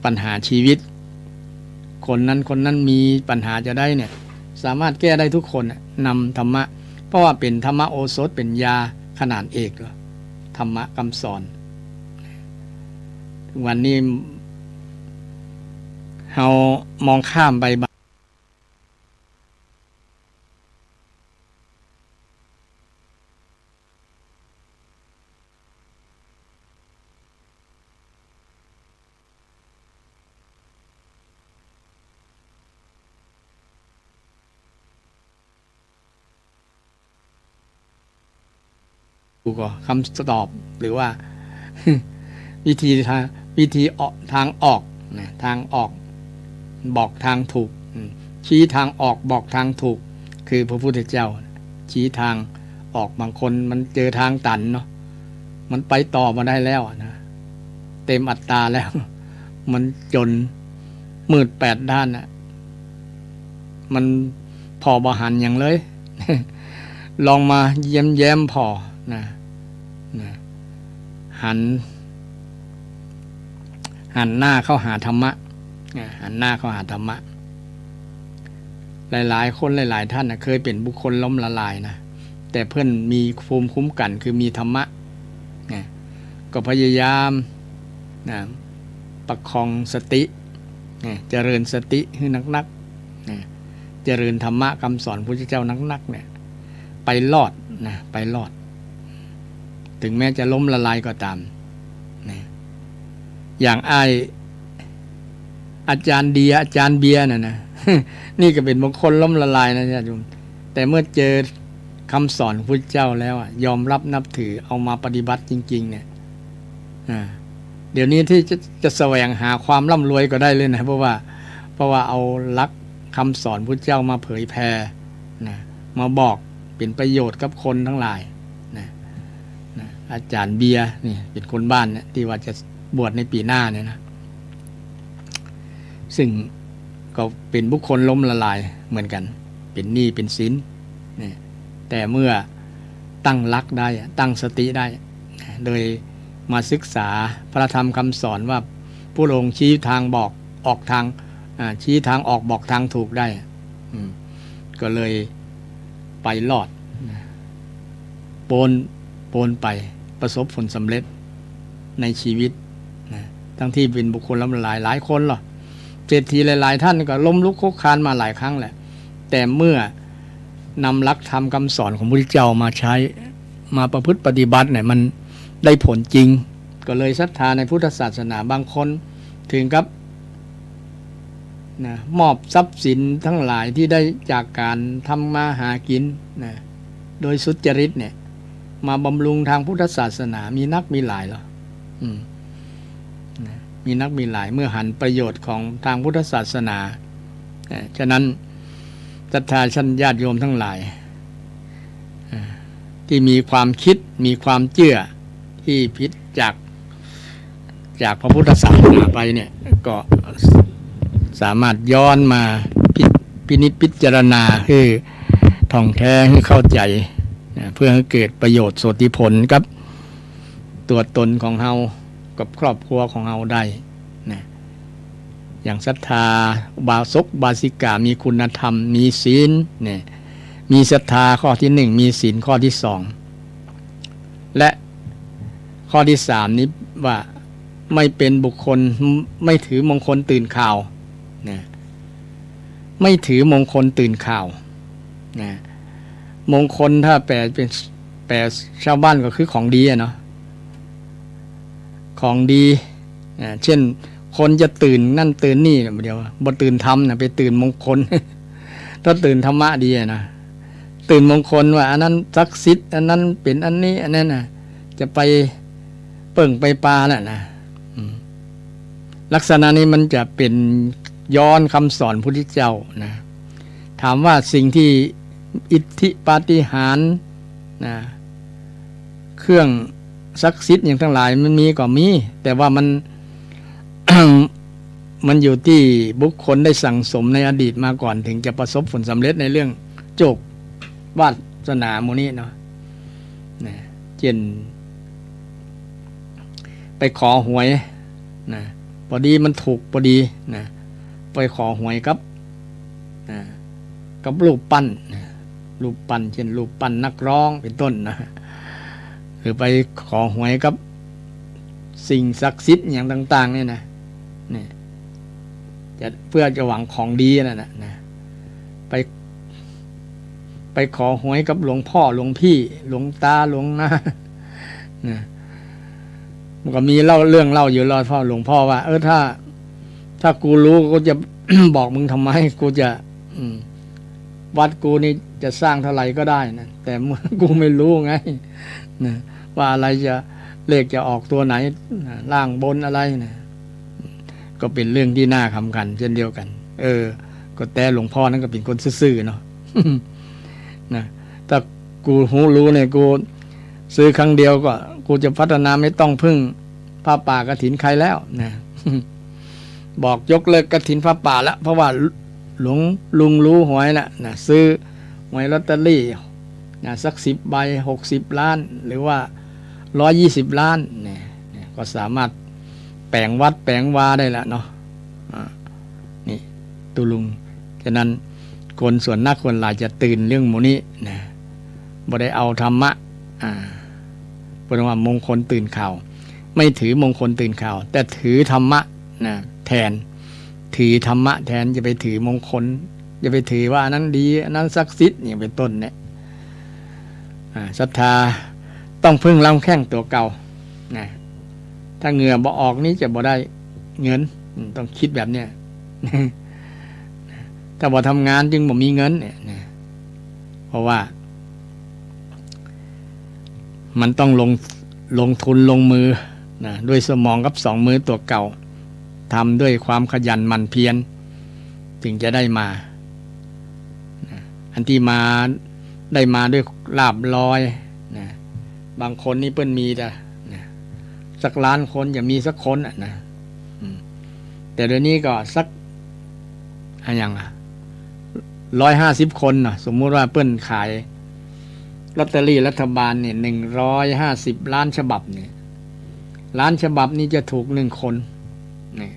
ปัญหาชีวิตคนนั้นมีปัญหาจะได้เนี่ยสามารถแก้ได้ทุกคนนำธรรมะเพราะว่าเป็นธรรมะโอสถเป็นยาขนาดเอกเลยธรรมะคำสอนวันนี้เรามองข้ามไปก็คำตอบหรือว่า วิธีออกทางออกนะทางออกบอกทางถูกชี้ทางออกบอกทางถูกคือพระพุทธเจ้าชี้ทางออกบางคนมันเจอทางตันเนาะมันไปต่อมาได้แล้วนะเต็มอัตราแล้ว มันจนมืด8 ด้านนะมันพอบาหันอย่างเลย ลองมาแย้มพอนะหันหน้าเข้าหาธรรมะหันหน้าเข้าหาธรรมะหลายๆคนหลายๆท่านเคยเป็นบุคคลล้มละลายนะแต่เพื่อนมีภูมิคุ้มกันคือมีธรรมะก็พยายามประคองสติเจริญสติให้นักๆเจริญธรรมะคำสอนพระพุทธเจ้านักๆเนี่ยไปรอดไปรอดถึงแม้จะล้มละลายก็ตามนะอย่างอาจารย์เบียร์นะ นี่ก็เป็นบางคนล้มละลายนะญาติโยมแต่เมื่อเจอคำสอนพระพุทธเจ้าแล้วยอมรับนับถือเอามาปฏิบัติจริงๆเนี่ยเดี๋ยวนี้ที่จะแสวงหาความร่ำรวยก็ได้เลยนะเพราะว่าเอาหลักคำสอนพระพุทธเจ้ามาเผยแผ่มาบอกเป็นประโยชน์กับคนทั้งหลายอาจารย์เบียร์นี่เป็นคนบ้านเนี่ยที่ว่าจะบวชในปีหน้าเนี่ยนะซึ่งก็เป็นบุคคลล้มละลายเหมือนกันเป็นหนี้เป็นสินนี่แต่เมื่อตั้งหลักได้ตั้งสติได้โดยมาศึกษาพระธรรมคำสอนว่าผู้ลงชี้ทางบอกออกทางชี้ทางออกบอกทางถูกได้ก็เลยไปรอดโปนไปประสบผลสำเร็จในชีวิตทั้งที่เป็นบุคคลล้มละลายหลายคนหรอเศรษฐีหลายๆท่านก็ล้มลุกคลุกคลานมาหลายครั้งแหละแต่เมื่อนำหลักธรรมคำสอนของพระพุทธเจ้ามาใช้มาประพฤติปฏิบัติเนี่ยมันได้ผลจริงก็เลยศรัทธาในพุทธศาสนาบางคนถึงกับมอบทรัพย์สินทั้งหลายที่ได้จากการทำมาหากินโดยสุจริตเนี่ยมาบำรุงทางพุทธศาสนามีนักมีหลายหรอมีนักมีหลายเมื่อหันประโยชน์ของทางพุทธศาสนาฉะนั้นศรัทธาชั้นญาติโยมทั้งหลายที่มีความคิดมีความเชื่อที่ผิด จากพระพุทธศาสนาไปเนี่ยก็สามารถย้อนมาพินิจพิจารณาให้ท่องแท้ให้เข้าใจเพื่อให้เกิดประโยชน์โสติผลกับตัวตนของเฮากับครอบครัวของเฮาได้นะอย่างศรัทธาบาสกบาสิกามีคุณธรรมมีศีลเนี่ยมีศรัทธาข้อที่หนึ่งมีศีลข้อที่สองและข้อที่สามนี้ว่าไม่เป็นบุคคลไม่ถือมงคลตื่นข่าวนะไม่ถือมงคลตื่นข่าวนะมงคลถ้าแปลชาวบ้านก็คือของดีอะเนาะของดีเช่นคนจะตื่นนั่นตื่นนี่เดี๋ยวบ่ตื่นธรรมนะไปตื่นมงคล ถ้าตื่นธรรมะดีนะตื่นมงคลว่าอันนั้นศักดิ์สิทธิ์อันนั้นเป็นอันนี้อันนั้นนะจะไปเปิ่งไปปลาน่ะนะลักษณะนี้มันจะเป็นย้อนคำสอนพุทธเจ้านะถามว่าสิ่งที่อิทธิปาฏิหาริย์นะเครื่องศักดิ์สิทธิ์อย่างทั้งหลายมันมีก็มีแต่ว่ามัน มันอยู่ที่บุคคลได้สั่งสมในอดีตมาก่อนถึงจะประสบผลสำเร็จในเรื่องโจกวาสนาโมนี้เนาะนะเช่นไปขอหวยนะพอดีมันถูกพอดีนะไปขอหวยกับรูปปั้นนะรูปปั้นเช่นรูปปั้นนักร้องเป็นต้นนะหรือไปขอหวยกับสิ่งศักดิ์สิทธิ์อย่างต่างๆเนี่ยนะเนี่ยจะเพื่อจะหวังของดีนั่นนะไปขอหวยกับหลวงพ่อหลวงพี่หลวงตาหลวงนะมันก็มีเล่าอยู่รอดพ่อหลวงพ่อว่าถ้ากูรู้กูจะ บอกมึงทำไมกูจะวัดกูนี่จะสร้างเท่าไหร่ก็ได้นะแต่เมื่อกูไม่รู้ไงนะว่าอะไรจะเลขจะออกตัวไหนล่างบนอะไรนะก็เป็นเรื่องที่น่าขำขันเช่นเดียวกันก็แต่หลวงพ่อนั่นก็เป็นคนซื่อๆเนาะ นะถ้ากูรู้เนี่ยกูซื้อครั้งเดียวก็กูจะพัฒนาไม่ต้องพึ่งผ้าป่ากฐินใครแล้วนะ บอกยกเลิกกฐินผ้าป่าแล้วเพราะว่าลุงรู้หวยแล้วนะซื้อหวยลอตเตอรี่นะสัก10 ใบ60 ล้านหรือว่า120 ล้านเนี่ยก็สามารถแปลงวัดแปลงวาได้แล้วเนาะนี่ตุลุงฉะนั้นคนส่วนนักคนหลายจะตื่นเรื่องหมู่นี้นะบ่ได้เอาธรรมะเพราะว่ามงคลตื่นข่าวไม่ถือมงคลตื่นข่าวแต่ถือธรรมะนะแทนถือธรรมะแทนจะไปถือมงคลจะไปถือว่านั้นดีอันนั้นศักดิ์สิทธิ์อย่างเป็นต้นเนี่ยศรัทธาต้องพึ่งลำแข้งตัวเก่านะถ้าเหงื่อบ่ออกนี้จะบ่ได้เงินต้องคิดแบบเนี้ย ถ้าบ่ทำงานจึงบ่มีเงินเนี่ยนะเพราะว่ามันต้องลงทุนลงมือนะด้วยสมองกับ2 มือตัวเก่าทำด้วยความขยันหมั่นเพียรจึงจะได้มานะอันที่มาได้มาด้วยลาภลอยนะบางคนนี่เปิ้นมีแต่นะสักล้านคนอย่ามีสักคนนะแต่เดี๋ยวนี้ก็สักอย่าง150 คนนะสมมุติว่าเปิ้นขายลอตเตอรี่รัฐบาลเนี่ย150 ล้านฉบับเนี่ยล้านฉบับนี้จะถูก1 คนเนี่ย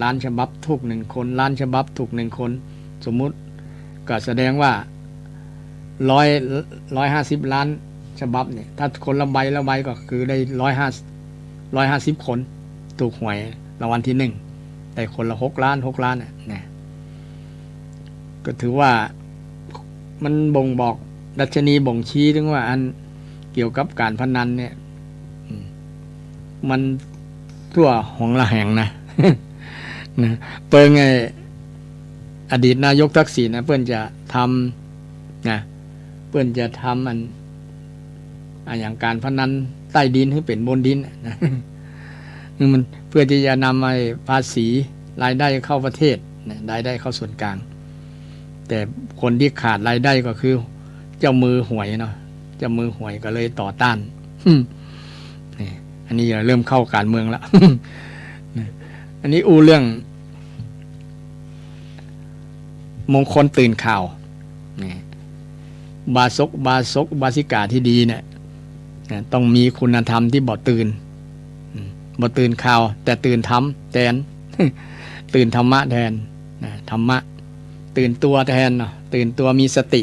ล้านฉบับถูก1 คนล้านฉบับถูก1 คนสมมุติก็แสดงว่า150 ล้านฉบับเนี่ยถ้าคนละใบก็คือได้150 คนถูกหวยรางวัลที่1แต่คนละ6 ล้านนะก็ถือว่ามันบ่งบอกดัชนีบ่งชี้ถึงว่าอันเกี่ยวกับการพนันเนี่ยมันทั่วหงละแหงนะ นะเปิ้งอดีตนายกทักษิณนะเปิ้นจะทำนะเปิ้นจะทำอย่างการพนันใต้ดินให้เป็นบนดินนะมันเพื่อที่จะนำภาษีรายได้เข้าประเทศนะรายได้เข้าส่วนกลางแต่คนที่ขาดรายได้ก็คือเจ้ามือหวยเนาะเจ้ามือหวยก็เลยต่อต้านอันนี้เริ่มเข้าการเมืองแล้ว อันนี้เรื่องมงคลตื่นข่าวนี่บาสิกาที่ดีเนี่ยต้องมีคุณธรรมที่บ่ตื่นข่าวแต่ตื่นธรรมแทน ตื่นธรรมะแทนธรรมะตื่นตัวแทนเนาะตื่นตัวมีสติ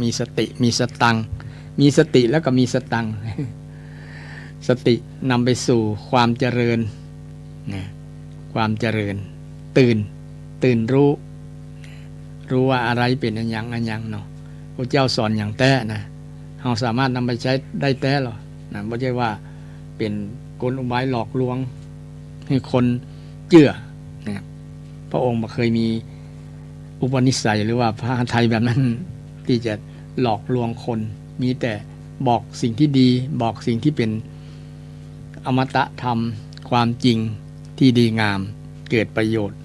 มีสติมีสตังมีสติแล้วก็มีสตัง สตินำไปสู่ความเจริญความเจริญตื่นรู้ว่าอะไรเป็นอันยังเนาะพระเจ้าสอนอย่างแท้นะเราสามารถนำไปใช้ได้แท้หรอนะไม่ใช่ว่าเป็นกลอุบายหลอกลวงให้คนเชื่อนะพระองค์ไม่เคยมีอุปนิสัยหรือว่าพระทัยแบบนั้นที่จะหลอกลวงคนมีแต่บอกสิ่งที่ดีบอกสิ่งที่เป็นอมตะธรรมความจริงที่ดีงามเกิดประโยชน์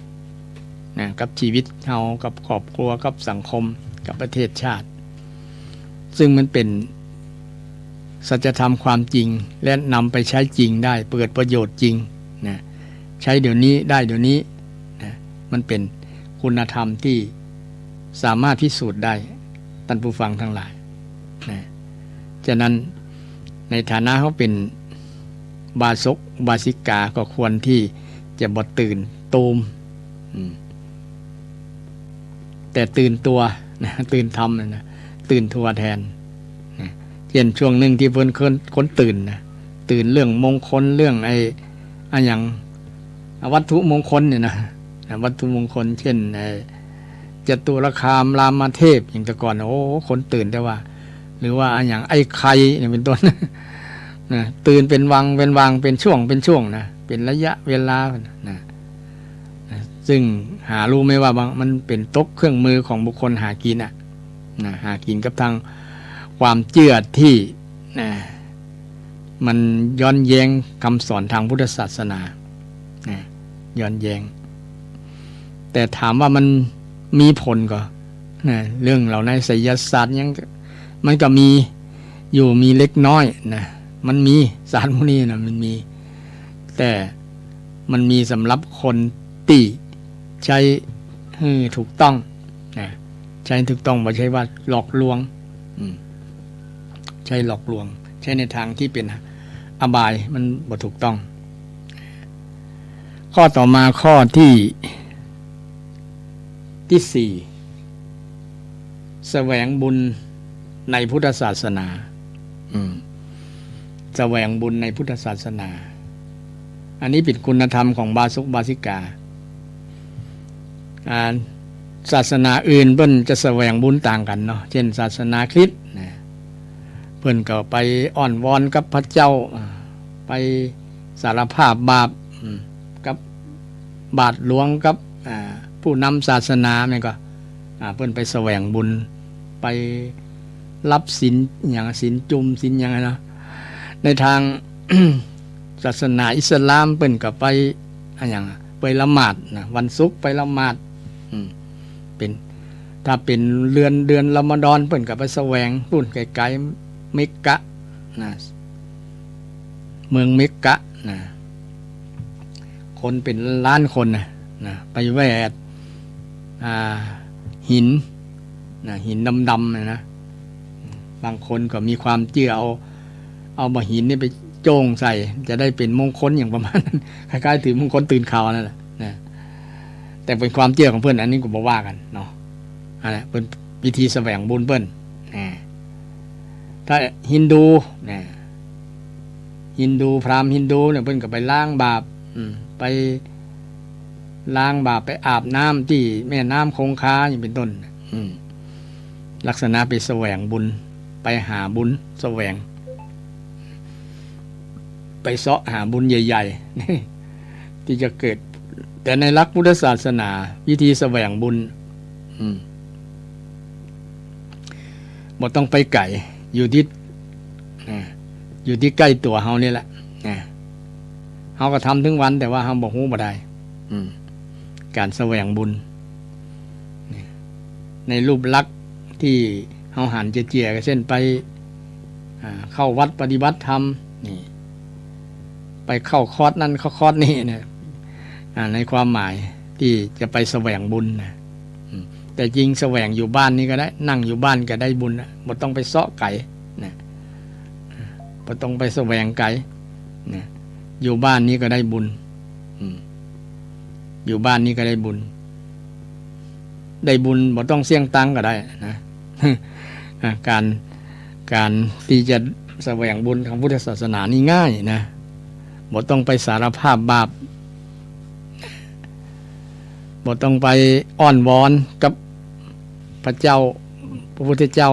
นะกับชีวิตเรากับครอบครัวกับสังคมกับประเทศชาติซึ่งมันเป็นสัจธรรมความจริงและนำไปใช้จริงได้เปิดประโยชน์จริงนะใช้เดี๋ยวนี้ได้เดี๋ยวนี้นะมันเป็นคุณธรรมที่สามารถพิสูจน์ได้ท่านผู้ฟังทั้งหลายนะฉะนั้นในฐานะเขาเป็นบาสิกาก็ควรที่จะบ่ตื่นตูมแต่ตื่นตัวนะตื่นธรรมนะตื่นทัวแทนนะเช่นช่วงหนึ่งที่เพิ่นคนตื่นนะตื่นเรื่องมงคลเรื่องอย่างวัตถุมงคลเนี่ยนะวัตถุมงคลเช่นจตุรคามรามเทพอย่างแต่ก่อนโอ้คนตื่นแต่ว่าหรือว่าอย่างไอ้ไข่เนี่ยเป็นต้น นะตื่นเป็นวังเป็นช่วงนะเป็นระยะเวลานะซึ่งหารู้ไหมว่ามันเป็นตกเครื่องมือของบุคคลหากินนะหากินกับทางความเชื่อที่นะมันย้อนแย้งคำสอนทางพุทธศาสนานะย้อนแย้งแต่ถามว่ามันมีผลก็นะเรื่องเหล่านั้นไสยศาสตร์ยังมันก็มีอยู่มีเล็กน้อยนะมันมีศาสตร์พวกนี้นะมันมีแต่มันมีสำหรับคนที่ใช้ถูกต้องนะใช้ถูกต้องไม่ใช่ว่าหลอกลวงใช้หลอกลวงใช้ในทางที่เป็นอบายมันบ่ถูกต้องข้อต่อมาข้อที่สี่แสวงบุญในพุทธศาสนาแสวงบุญในพุทธศาสนาอันนี้เป็นคุณธรรมของบาสิกาศาสนาอื่นเพิ่นจะแสวงบุญต่างกันเนาะเช่นศาสนาคริสต์นะเพิ่นก็ไปอ้อนวอนกับพระเจ้าไปสารภาพบาปกับบาทหลวงกับผู้นำศาสนาเนี่ยก็เพิ่นไปแสวงบุญไปรับศีลอย่างศีลจุมศีลอย่างไรนะในทาง ศาสนาอิสลามเพิ่นก็ไปอย่างไปละหมาดนะวันศุกร์ไปละหมาดเป็นถ้าเป็นเดือนรอมฎอนเพิ่นก็ไปแสวงรุ่นไกลๆเมกกะนะเมืองเมกกะนะคนเป็นล้านคนนะไปแวดหินดำๆนะบางคนก็มีความเชื่อเอาบ่หินนี่ไปโจงใส่จะได้เป็นมงคลอย่างประมาณนั้นคล้ายๆถือมงคลตื่นข่าวนั่นแหละนะแต่เป็นความเชื่อของเพื่อนอันนี้ก็บ่ว่ากันเนาะอะไรเป็นวิธีแสวงบุญเพื่อนถ้าฮินดูพราหมณ์ฮินดูเนี่ยเพื่อนก็ไปล้างบาปไปล้างบาปไปอาบน้ำที่แม่น้ำคงคาอย่างเป็นต้นลักษณะไปแสวงบุญไปหาบุญแสวงไปเสาะหาบุญใหญ่ๆที่จะเกิดแต่ในหลักพุทธศาสนาวิธีแสวงบุญบ่ต้องไปไกลอยู่ที่ใกล้ตัวเฮานี่แหละเฮาก็ทำถึงวันแต่ว่าเฮาบ่ฮู้บ่ได้การแสวงบุญในรูปลักษณ์ที่เฮาหันเจียๆก็เช่นไปเข้าวัดปฏิบัติธรรมนี่ไปเข้าคอร์สนั่นเข้าคอร์สนี่เนี่ย ในความหมายที่จะไปแสวงบุญนะแต่จริงแสวงอยู่บ้านนี่ก็ได้นั่งอยู่บ้านก็ได้บุญนะบ่ต้องไปเสาะไก่นะบ่ต้องไปแสวงไก่นะอยู่บ้านนี้ก็ได้บุญอยู่บ้านนี้ก็ได้บุญบ่ต้องเสี่ยงตังก็ได้นะการที่จะแสวงบุญทางพุทธศาสนานี่ง่ายนะบ่ต้องไปสารภาพบาปบ่ต้องไปอ้อนวอนกับพระเจ้าพระพุทธเจ้า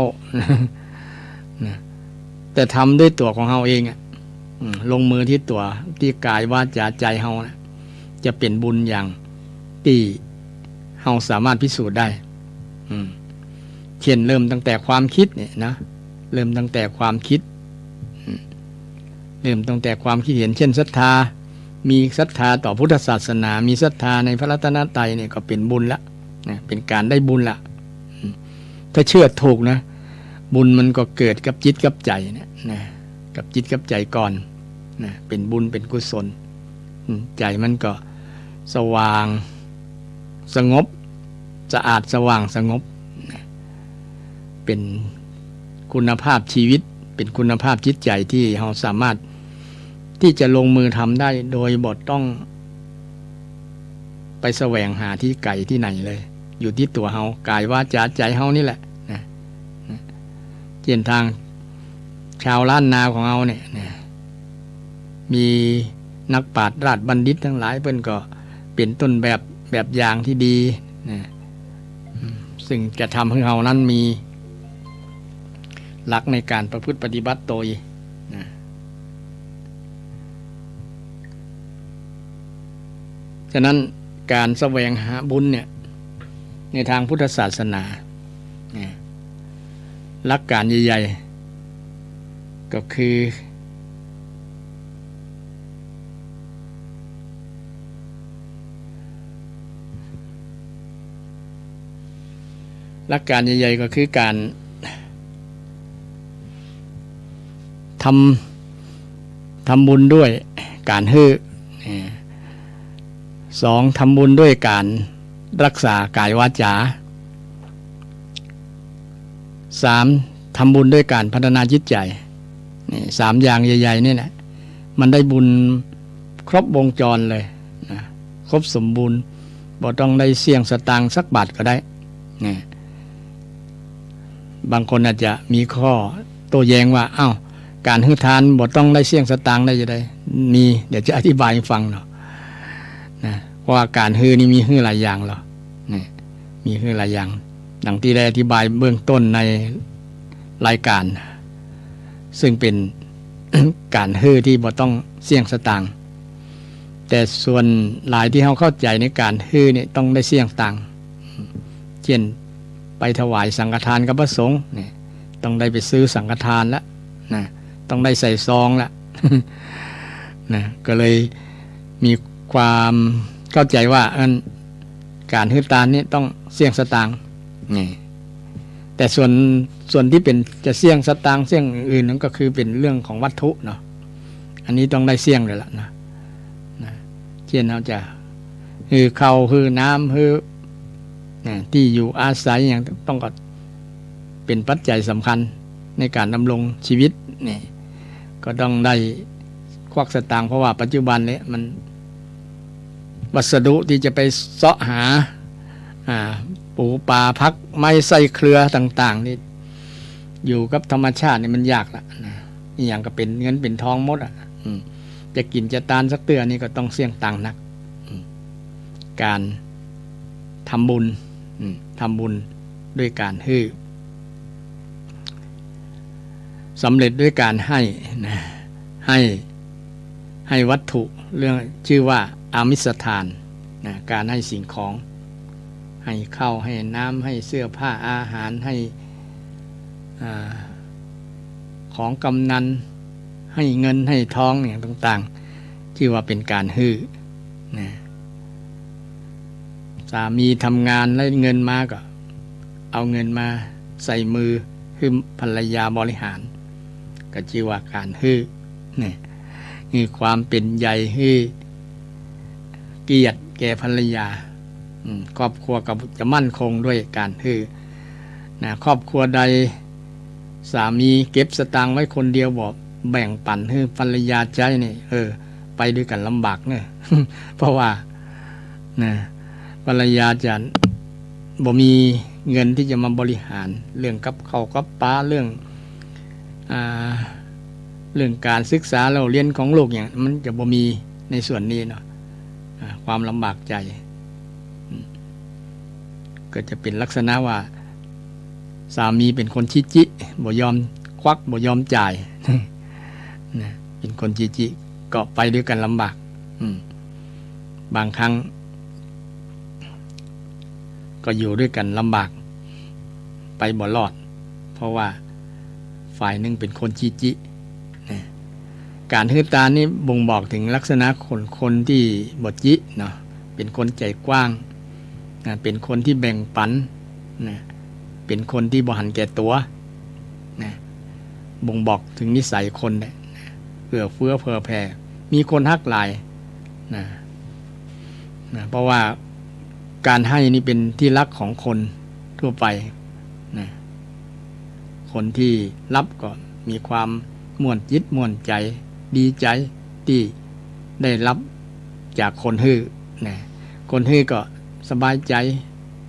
แต่ทำด้วยตัวของเฮาเองลงมือที่ตัวที่กายวาจาใจเฮานะจะเป็นบุญอย่างที่เฮาสามารถพิสูจน์ได้เช่นเริ่มตั้งแต่ความคิดเนี่ยนะเริ่มตั้งแต่ความคิดเริ่มตั้งแต่ความคิดเห็นเช่นศรัทธามีศรัทธาต่อพุทธศาสนามีศรัทธาในพระรัตนตรัยเนี่ยก็เป็นบุญละนะเป็นการได้บุญละถ้าเชื่อถูกนะบุญมันก็เกิดกับจิตกับใจเนี่ยนะกับจิตกับใจก่อนนะเป็นบุญเป็นกุศลใจมันก็สว่างสงบสะอาดสว่างสงบนะเป็นคุณภาพชีวิตเป็นคุณภาพจิตใจที่เราสามารถที่จะลงมือทำได้โดยบ่ต้องไปแสวงหาที่ไกลที่ไหนเลยอยู่ที่ตัวเฮากายวาจาใจเฮานี่แหละนะเช่นทางชาวล้านนาของเฮาเนี่ยมีนักปราชญ์ราชบัณฑิตทั้งหลายเพิ่นก็เป็นต้นแบบอย่างที่ดีนะซึ่งจะทำให้เฮานั้นมีหลักในการประพฤติปฏิบัติตนนะฉะนั้นการแสวงหาบุญเนี่ยในทางพุทธศาสนาหลักการใหญ่ๆก็คือหลักการใหญ่ๆก็คือการทำบุญด้วยการสองทำบุญด้วยการรักษากายวาจาสามทำบุญด้วยการพัฒนาจิตใจนี่สามอย่างใหญ่ๆนี่แหละมันได้บุญครบวงจรเลยนะครบสมบูรณ์บ่ต้องได้เสี่ยงสตางค์สักบาทก็ได้นี่บางคนอาจจะมีข้อโต้แย้งว่าอ้าวการให้ทานบ่ต้องได้เสี่ยงสตางค์ได้จะได้มีเดี๋ยวจะอธิบายให้ฟังเนาะนะเพราะว่าการฮื้อนี่มีฮื้อหลายอย่างหรอนี่มีฮื้อหลายอย่างดังที่ได้อธิบายเบื้องต้นในรายการซึ่งเป็น การฮื้อที่บ่ต้องเสี่ยงสตางค์แต่ส่วนหลายที่เฮาเข้าใจในการฮื้อนี่ต้องได้เสี่ยงสตางค์เช่นไปถวายสังฆทานกับพระสงฆ์นี่ต้องได้ไปซื้อสังฆทานแล้วนะต้องได้ใส่ซองละ นะก็เลยมีความเข้าใจว่าการฮื้อทานนี่ต้องเสี่ยงสตางค์นี่แต่ส่วนที่เป็นจะเสี่ยงสตางค์เสี่ยงอื่นนั้นก็คือเป็นเรื่องของวัตถุเนาะอันนี้ต้องได้เสี่ยงเลยล่ะนะเช่นเราจะฮื้อข้าวฮื้อน้ำฮื้อที่อยู่อาศัยอย่างต้องก็เป็นปัจจัยสำคัญในการดำรงชีวิตนี่ก็ต้องได้ควักสตางค์เพราะว่าปัจจุบันเนี่ยมันวัสดุที่จะไปเสาะหาปูปลาพักไม้ไส้เครือต่างๆนี่อยู่กับธรรมชาตินี่มันยากละนะนี่อย่างก็เป็นเงินเป็นทองหมดจะกินจะตานสักเตือนี่ก็ต้องเสี่ยงตังค์นักการทำบุญด้วยการฮื้อสำเร็จด้วยการให้นะให้วัตถุเรื่องชื่อว่าอามิสทานนะการให้สิ่งของให้ข้าวให้น้ำให้เสื้อผ้าอาหารให้ของกำนันให้เงินให้ทองอย่างต่างๆชื่อว่าเป็นการฮื้อนะสามีทำงานได้เงินมาก็เอาเงินมาใส่มือให้ภรรยาบริหารก็ชื่อว่าการฮื้อนี่คือความเป็นใหญ่ฮื้อเกียรติ แก่ภรรยาครอบครัวก็จะมั่นคงด้วยการฮือนะครอบครัวใดสามีเก็บสตางค์ไว้คนเดียวบอกแบ่งปันให้ภรรยาใจนี่ไปด้วยกันลำบากเนี่ย เพราะว่านะภรรยาจะบ่มีเงินที่จะมาบริหารเรื่องกับข้าวกับปลาเรื่องการศึกษาเราเรียนของลูกอย่างมันจะบ่มีในส่วนนี้เนาะความลำบากใจก็จะเป็นลักษณะว่าสามีเป็นคนชี้จิบ่ยอมควักบ่ยอมจ่าย นะเป็นคนชี้จิก็ไปด้วยกันลำบากบางครั้งก็อยู่ด้วยกันลำบากไปบ่รอดเพราะว่าฝ่ายหนึ่งเป็นคนชี้จินะการฮื้อตานี่บ่งบอกถึงลักษณะคนที่บ่จิเนาะเป็นคนใจกว้างนะเป็นคนที่แบ่งปันนะเป็นคนที่บ่หันแก่ตัวนะบ่งบอกถึงนิสัยคนเนี่ยเอื้อเฟื้อเผื่อแผ่มีคนฮักหลายนะเพราะว่าการให้นี่เป็นที่รักของคนทั่วไปนะคนที่รับก็มีความม่วนจิตม่วนใจดีใจที่ได้รับจากคนฮื้อนะคนฮื้อก็สบายใจ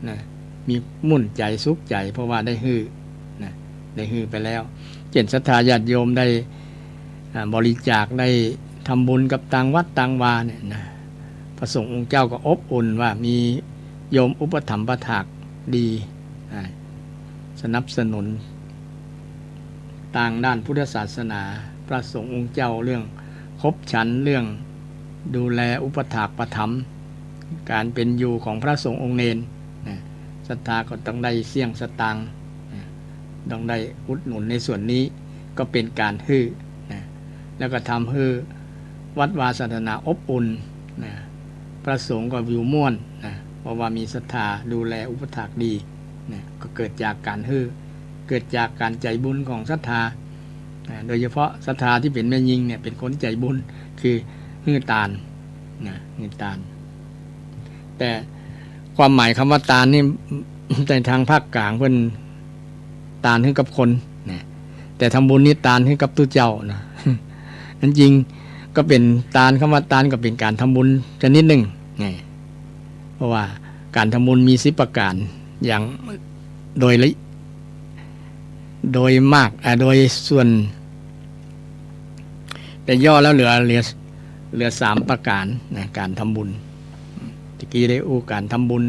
นะมีมุ่นใจสุขใจเพราะว่าได้ฮื้อนะได้ฮื้อไปแล้วเช่นศรัทธาญาติโยมได้บริจาคได้ทำบุญกับต่างวัดต่างวาเนี่ยนะพระสงฆ์องค์เจ้าก็อบอุ่นว่ามีโยมอุปถัมภ์ประถากดีสนับสนุนต่างด้านพุทธศาสนาพระสงฆ์องค์เจ้าเรื่องคบฉันเรื่องดูแลอุปถากประถมการเป็นอยู่ของพระสงฆ์องค์เนนศรัทธาก็ต้องได้เสี่ยงสตางค์ต้องได้อุดหนุนในส่วนนี้ก็เป็นการฮื้อแล้วก็ทำให้วัดวาศาสนาอบอุ่นพระสงฆ์ก็วิวม่วนเพราะว่ามีศรัทธาดูแลอุปถากดีก็เกิดจากการฮื้อเกิดจากการใจบุญของศรัทธาโดยเฉพาะศรัทธาที่เป็นแม่ยิงเนี่ยเป็นคนใจบุญคือฮื้อตาลฮื้อตาลแต่ความหมายคำว่าตาลนี่ ในทางภาคกลางเพิ่นตาลฮื้อกับคนแต่ทำบุญนี่ตาลฮื้อกับตู้เจ้านะ นั้นจริงก็เป็นตาลคำว่าตาลก็เป็นการทำบุญชนิดหนึ่งเพราะว่าการทำบุญมี10ประการอย่างโดยมากโดยส่วนแต่ย่อแล้วเหลือ3ประการนะการทำบุญตะกี้ได้การทำบุญ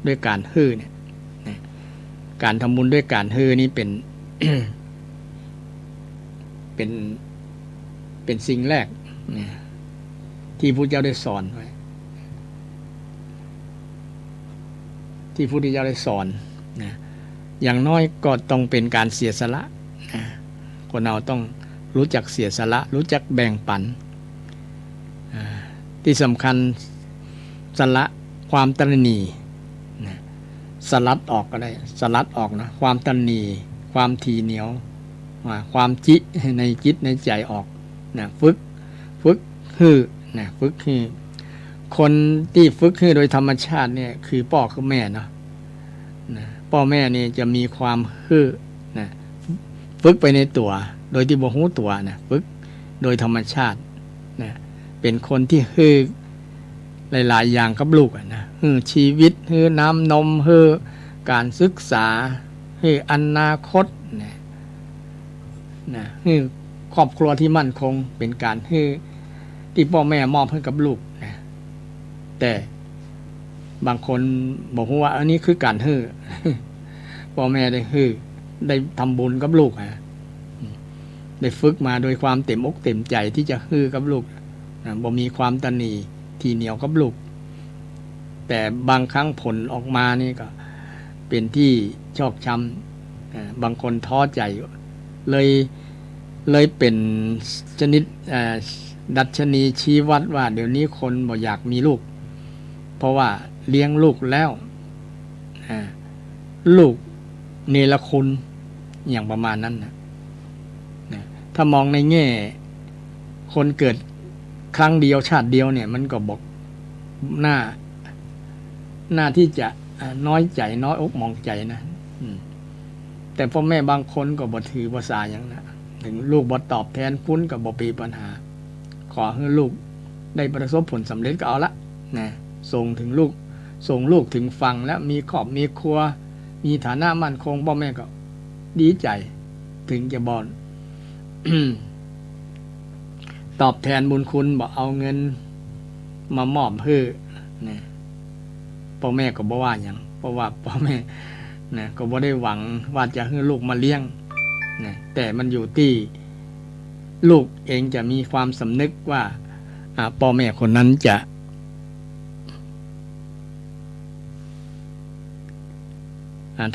ด้วยการฮื้อเนี่ยการทำบุญด้วยการฮื้อนี่เป็น เป็นสิ่งแรกที่พระเจ้าได้สอนไว้ที่พระพุทธเจ้าได้สอนอย่างน้อยก็ต้องเป็นการเสียสละคนเราต้องรู้จักเสียสละรู้จักแบ่งปันที่สำคัญสละความตระหนี่สลัดออกก็ได้สลัดออกนะความตระหนี่ความทีเหนียวความจิในจิตในใจออกฝึกฮื้อฝึกฮื้อคนที่ฝึกฮื้อโดยธรรมชาติเนี่ยคือพ่อคือแม่เนาะพ่อแม่นี่จะมีความฮื้อฝึกไปในตัวโดยที่บ่ฮู้ตัวฝึกโดยธรรมชาติเป็นคนที่ฮื้อหลายๆอย่างกับลูกฮื้อชีวิตฮื้อน้ำนมฮื้อการศึกษาฮื้ออนาคตฮื้อครอบครัวที่มั่นคงเป็นการฮื้อที่พ่อแม่มอบให้กับลูกแต่บางคนบอกว่าอันนี้คือการฮื้อ พ่อแม่ได้ฮื้อได้ทำบุญกับลูกได้ฝึกมาโดยความเต็มอกเต็มใจที่จะฮื้อกับลูกบ่มีความตระหนี่ทีเหนียวกับลูกแต่บางครั้งผลออกมานี่ก็เป็นที่ชอกช้ำบางคนท้อใจเลยเป็นชนิดดัชนีชี้วัดว่าเดี๋ยวนี้คนบ่อยากมีลูกเพราะว่าเลี้ยงลูกแล้วลูกเนรคุณอย่างประมาณนั้นนะถ้ามองในแง่คนเกิดครั้งเดียวชาติเดียวเนี่ยมันก็บอกน่า หน้าที่จะน้อยใจน้อยอกมองใจนะแต่พ่อแม่บางคนก็บ่ถือภาษาอย่างนะถึงลูกบ่ตอบแทนคุณก็บ่มีปัญหา ขอให้ลูกได้ประสบผลสำเร็จก็เอาละนะส่งลูกถึงฝั่งแล้วมีครอบมีครัวมีฐานะมั่นคงพ่อแม่ก็ดีใจถึงจะบ่ ตอบแทนบุญคุณบ่เอาเงินมามอบให้นะพ่อแม่ก็บ่ว่าหยังเพราะว่าพ่อแม่นะก็บ่ได้หวังว่าจะให้ลูกมาเลี้ยงนะแต่มันอยู่ที่ลูกเองจะมีความสำนึกว่าพ่อแม่คนนั้นจะ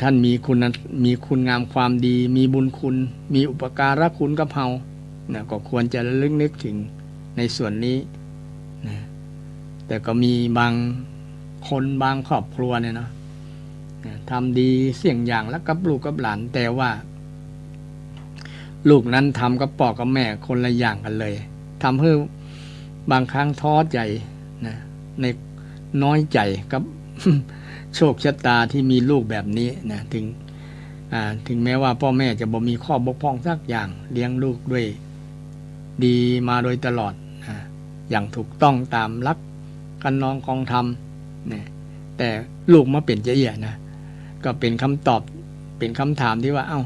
ท่านมีคุณงามความดีมีบุญคุณมีอุปการะคุณกับเฮานะก็ควรจะระลึกนึกถึงในส่วนนี้นะแต่ก็มีบางคนบางครอบครัวเนี่ยนะทำดีเสี่ยงอย่างแล้วกับลูกกับหลานแต่ว่าลูกนั้นทำกับพ่อกับแม่คนละอย่างกันเลยทำให้บางครั้งท้อใจนะในน้อยใจกับ โชคชะตาที่มีลูกแบบนี้นะถึงแม้ว่าพ่อแม่จะบ่มีข้อบกพร่องสักอย่างเลี้ยงลูกด้วยดีมาโดยตลอดนะอย่างถูกต้องตามหลักกันนองคองธรรมนะแต่ลูกมาเป็นเจี๊ยนะก็เป็นคำตอบเป็นคำถามที่ว่าเอ้า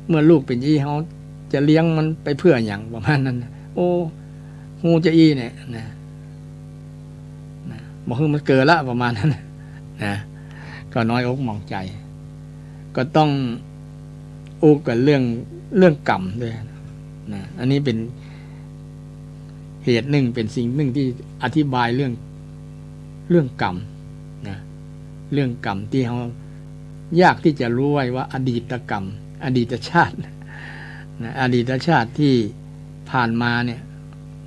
เมื่อลูกเป็นยี่เขาจะเลี้ยงมันไปเพื่ออย่างประมาณนั้นนะโอ้ฮูจะอี้เนี่ยนะบอกคือมันเกิดละประมาณนั้นนะก็น้อยอกมองใจก็ต้องอุกกับเรื่องกรรมด้วยนะอันนี้เป็นเหตุหนึ่งเป็นสิ่งหนึ่งที่อธิบายเรื่องกรรมนะเรื่องกรรมที่เขายากที่จะรู้ไว้ว่าอดีตกรรมอดีตชาตินะอดีตชาติที่ผ่านมาเนี่ย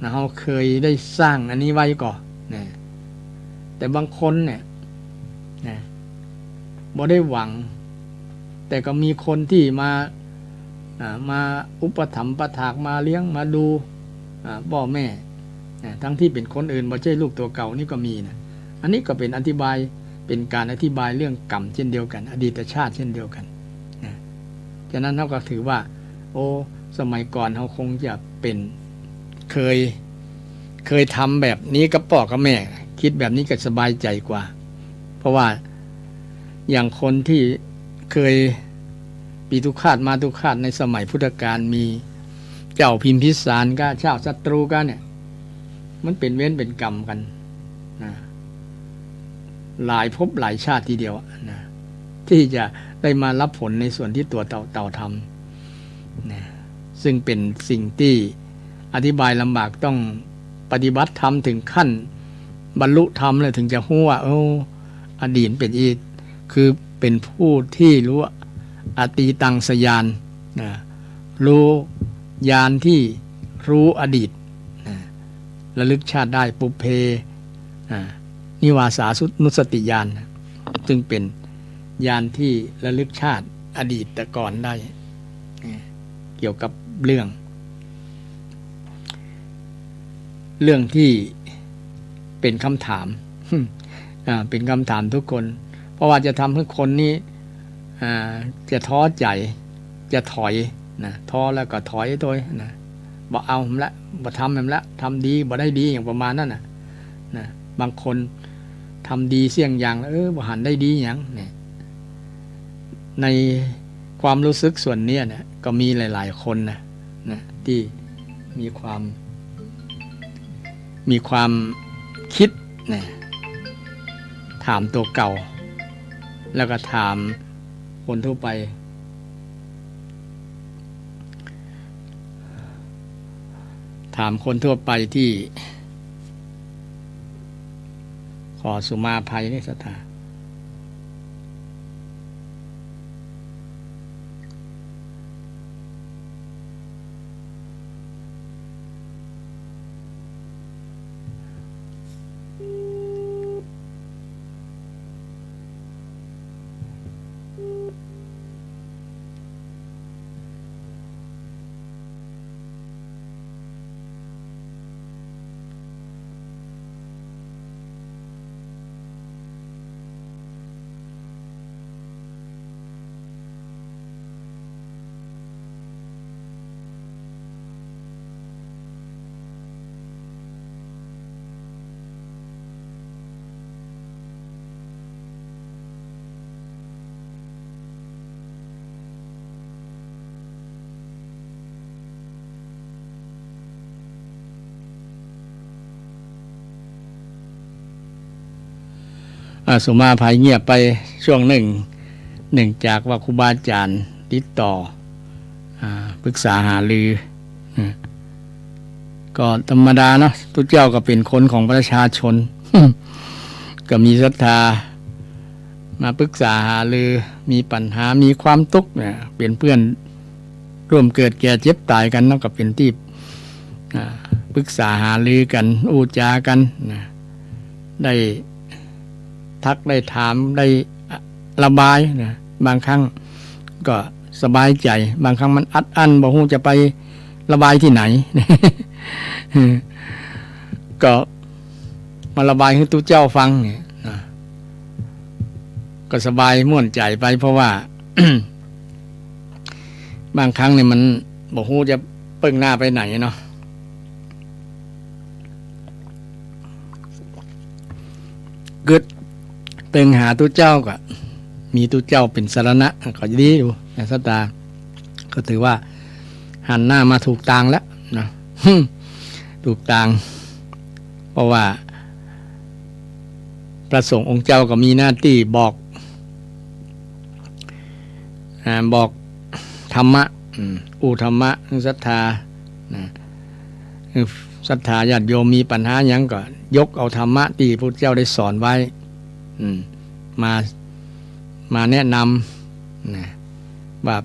นะเขาเคยได้สร้างอันนี้ไว้ก่อนนะแต่บางคนเนี่ยนะบ่ได้หวังแต่ก็มีคนที่มาอุปถัมภ์ประถากมาเลี้ยงมาดูพ่อแม่ทั้งที่เป็นคนอื่นบ่ใช่ลูกตัวเก่านี่ก็มีนะอันนี้ก็เป็นเป็นการอธิบายเรื่องกรรมเช่นเดียวกันอดีตชาติเช่นเดียวกันนะฉะนั้นเราก็ถือว่าโอ้สมัยก่อนเขาคงจะเป็นเคยทำแบบนี้กับพ่อกับแม่คิดแบบนี้ก็สบายใจกว่าเพราะว่าอย่างคนที่เคยปีตุฆาตมาตุฆาตในสมัยพุทธกาลมีเจ้าพิมพิสารก็ชาวศัตรูกันเนี่ยมันเป็นเวรเป็นกรรมกันนะหลายภพหลายชาติทีเดียวนะที่จะได้มารับผลในส่วนที่ตัวเต่าทำนะซึ่งเป็นสิ่งที่อธิบายลำบากต้องปฏิบัติธรรมถึงขั้นบรรลุธรรมเลยถึงจะรู้ว่าอดีตเป็นอีกคือเป็นผู้ที่รู้อตีตังสยานนะรู้ญาณที่รู้อดีตนะระลึกชาติได้ปุเพนิวาสานุสติญาณซึ่งเป็นญาณที่ระลึกชาติอดีตแต่ก่อนได้เกี่ยวกับเรื่องที่เป็นคำถาม เป็นคำถามทุกคนเพราะว่าจะทำให้คนนี้จะท้อใจจะถอยนะท้อแล้วก็ถอยตัวนะบ่เอาผมละบ่ทำผมละทำดีบ่ได้ดีอย่างประมาณนั้นนะบางคนทำดีเสี่ยงอย่างบ่หันได้ดีอย่างเนี่ยในความรู้สึกส่วนนี้เนี่ยก็มีหลายๆคนนะที่มีความคิดนะถามตัวเก่าแล้วก็ถามคนทั่วไปที่ขอสุมาภัยในศรัทธา สุมาภัยเงียบไปช่วงหนึ่งจากว่าครูบาอาจารย์ติดต่อปรึกษาหารือก็ธรรมดาเนาะทุกเจ้าก็เป็นคนของประชาชน ก็มีศรัทธามาปรึกษาหารือมีปัญหามีความทุกข์เนี่ยเป็นเพื่อนร่วมเกิดแก่เจ็บตายกันเนาะก็เป็นที่ปรึกษาหารือกันอูจากันนะได้ทักได้ถามได้ระบายนะบางครั้งก็สบายใจบางครั้งมันอัดอั้นบอกฮู้จะไประบายที่ไหน ก็มาระบายให้ตู้เจ้าฟังเนี่ยนะก็สบายม่วนใจไปเพราะว่า บางครั้งเนี่ยมันบอกฮู้จะเปิ้งหน้าไปไหนเนาะเกิดเปิงหาตู้เจ้าก็มีตู้เจ้าเป็นสรณะก็ดีอยู่แต่สตาก็ถือว่าหันหน้ามาถูกทางแล้วนะ ถูกทางเพราะว่าพระสงฆ์องค์เจ้าก็มีหน้าที่บอกธรรมะธรรมะศรัทธาศรัทธาญาติโยมมีปัญหาหยังก็ยกเอาธรรมะที่พระเจ้าได้สอนไว้มาแนะนำนะว่า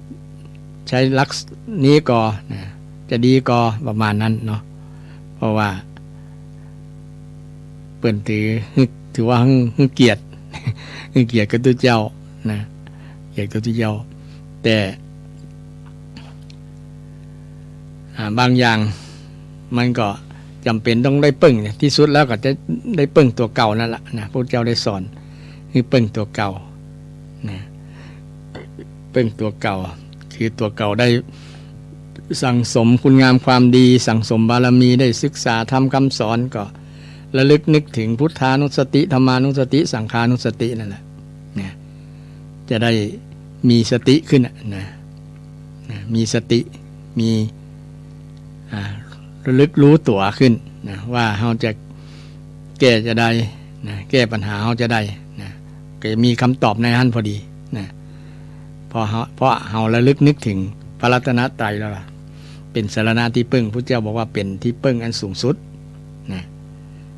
ใช้ลักษณะนี้ก็นะจะดีก็ประมาณนั้นเนาะเพราะว่าเปิ่นถือว่าฮึเกียรติ เกียรติกับตัวเจ้านะเกียรติกับตัวเจ้าแต่บางอย่างมันก็จำเป็นต้องได้ปึ้งที่สุดแล้วก็จะได้ปึ้งตัวเก่านั่นแหละนะพระเจ้าได้สอนคือปึ้งตัวเก่านะปึ้งตัวเก่าคือตัวเก่าได้สั่งสมคุณงามความดีสั่งสมบารมีได้ศึกษาทำคำสอนก็ระลึกนึกถึงพุทธานุสติธรรมานุสติสังฆานุสตินั่นแหละนะจะได้มีสติขึ้นนะมีสติมีระลึกรู้ตัวขึ้นนะว่าเราจะแก้จะได้นะแก้ปัญหาเราจะได้นะก็มีคำตอบในหันพอดีนะเพราะเราระลึกนึกถึงพระรัตนตรัยแล้วล่ะเป็นสรณะที่พึ่งพระเจ้าบอกว่าเป็นที่พึ่งอันสูงสุดนะ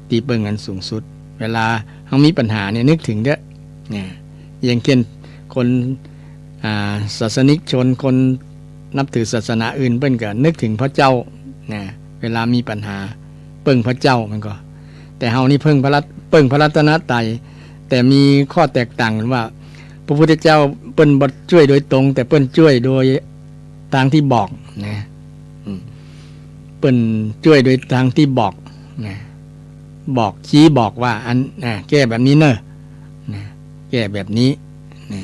ที่พึ่งอันสูงสุดเวลาเรามีปัญหาเนี่ยนึกถึงเด้อเนี่ยอย่างเช่นคนศาสนิกชนคนนับถือศาสนาอื่นเปิ้นก็นึกถึงพระเจ้านะเวลามีปัญหาเปิ้งพระเจ้ามันก็แต่เฮานี่เปิ้งพระรัตนตรัยแต่มีข้อแตกต่างกันว่าพระพุทธเจ้าเปิ้นบ่ช่วยโดยตรงแต่เปิ้นช่วยโดยทางที่บอกนะเปิ้นช่วยโดยทางที่บอกนะบอกชี้บอกว่าอันแก้แบบนี้เนอะนะแก้แบบนี้นะ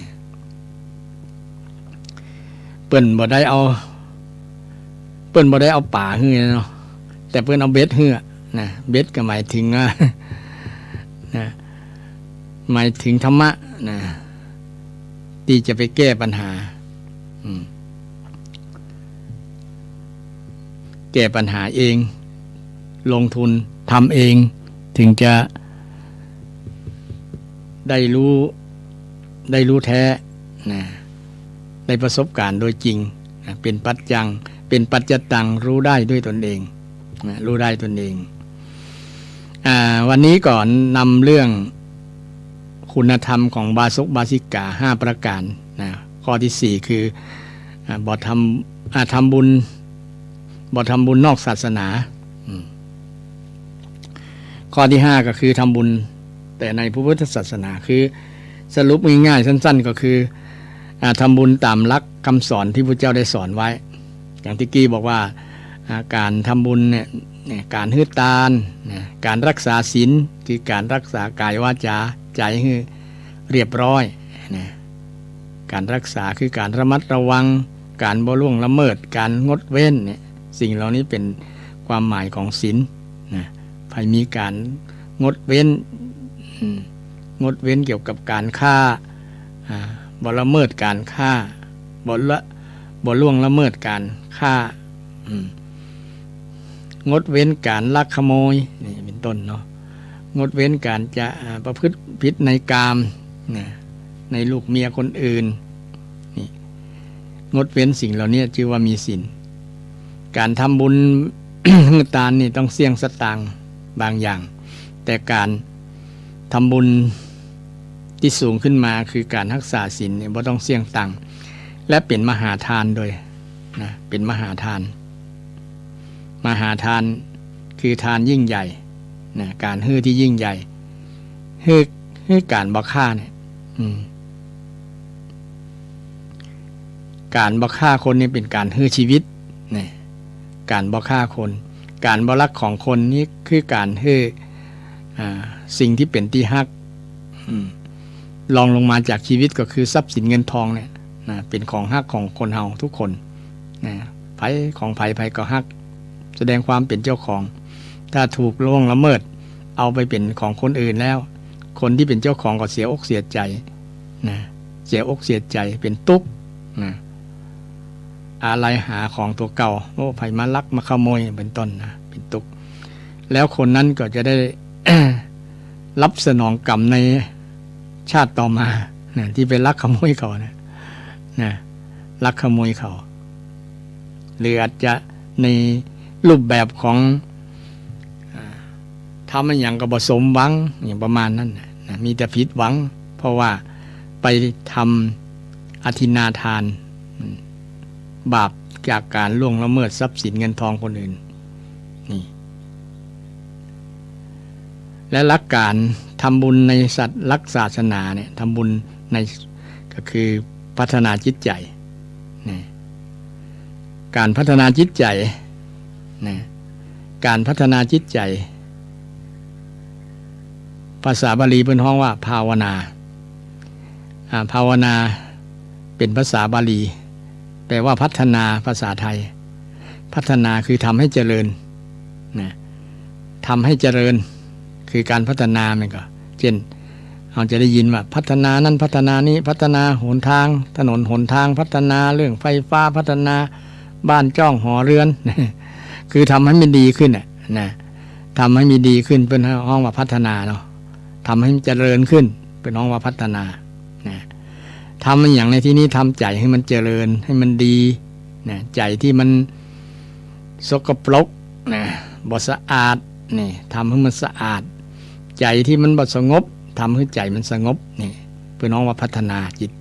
เปิ้นบ่ได้เอาป่าเฮือเนาะแต่เปิ้นเอาเบ็ดเฮือนะเบ็ดก็หมายถึงนะหมายถึงธรรมะนะที่จะไปแก้ปัญหาแก้ปัญหาเองลงทุนทำเองถึงจะได้รู้แท้นะได้ประสบการณ์โดยจริงนะเป็นปัจจตังรู้ได้ด้วยตนเองนะรู้ได้ตนเองวันนี้ก่อนนำเรื่องคุณธรรมของบาสกบาสิกา5ประการนะข้อที่4คือบ่ทำบุญนอกศาสนาข้อที่5ก็คือทำบุญแต่ในพระพุทธศาสนาคือสรุปง่ายๆสั้นๆก็คือทำบุญตามหลักคำสอนที่พระเจ้าได้สอนไว้อย่างที่กี้บอกว่าการทำบุญเนี่ยการให้ทานการรักษาศีลคือการรักษากายวาจาใจให้เรียบร้อยการรักษาคือการระมัดระวังการบ่ล่วงละเมิดการงดเว้นเนี่ยสิ่งเหล่านี้เป็นความหมายของศีลภายมีการงดเว้นเกี่ยวกับการฆ่าบ่ละเมิดการฆ่าบ่ล่วงละเมิดการฆ่างดเว้นการลักขโมยนี่เป็นต้นเนาะ งดเว้นการจะประพฤติผิดในกามนะในลูกเมียคนอื่นนี่งดเว้นสิ่งเหล่านี้ชื่อว่ามีศีลการทำบุญ ทานนี่ต้องเสี่ยงสตางค์บางอย่างแต่การทำบุญที่สูงขึ้นมาคือการรักษาศีลเนี่ยบ่ต้องเสี่ยงตังค์และเป็นมหาทานโดยนะเป็นมหาทานมหาทานคือทานยิ่งใหญ่นะการฮื้อที่ยิ่งใหญ่ฮื้อการบ่ฆ่าเนี่ยการบ่ฆ่าคนนี่เป็นการฮื้อชีวิตนะการบ่ฆ่าคนการบ่รักของคนนี่คือการฮื้อสิ่งที่เป็นที่ฮักลองลงมาจากชีวิตก็คือทรัพย์สินเงินทองเนี่ยนะเป็นของฮักของคนเฮาทุกคนนะไผของไผก็ฮักแสดงความเป็นเจ้าของถ้าถูกล่วงละเมิดเอาไปเป็นของคนอื่นแล้วคนที่เป็นเจ้าของก็เสียอกเสียใจนะเสียอกเสียใจเป็นทุกข์นะอะไรหาของตัวเก่าโอ้ไผมาลักมาขโมยเป็นต้นนะเป็นทุกข์แล้วคนนั้นก็จะได้ รับสนองกรรมในชาติต่อมานะที่ไปลักขโมยเขานะลักขโมยเขาหรืออาจจะในรูปแบบของทำอย่างก็บ่สมหวังอย่างประมาณนั้นนะมีแต่ผิดหวังเพราะว่าไปทำอธินาทานบาปจากการล่วงละเมิดทรัพย์สินเงินทองคนอื่นนี่และหลักการทำบุญในสัตว์ลักศาสนาเนี่ยทำบุญในก็คือพัฒนาจิตใจนะการพัฒนาจิตใจนะการพัฒนาจิตใจภาษาบาลีเป็นห้องว่าภาวนาภาวนาเป็นภาษาบาลีแปลว่าพัฒนาภาษาไทยพัฒนาคือทำให้เจริญนะทำให้เจริญคือการพัฒนามันก็เช่นเราจะได้ยินว่าพัฒนานั้นพัฒนานี้พัฒนาหนทางถนนหนทางพัฒนาเรื่องไฟฟ้าพัฒนาบ้านจ้องหอเรือน คือทำให้มันดีขึ้นนะทำให้มีดีขึ้นเป็นห้องว่าพัฒนาเนาะทำให้มันเจริญขึ้นเป็นห้องว่าพัฒนานะทำมันอย่างในที่นี้ทำใจให้มันเจริญให้มันดีนะใจที่มันสกปรกนะบ่สะอาดนี่ทำให้มันสะอาดใจที่มันบ่สงบทำให้ใจมันสงบนี่เป็นน้องว่าพัฒนาจิต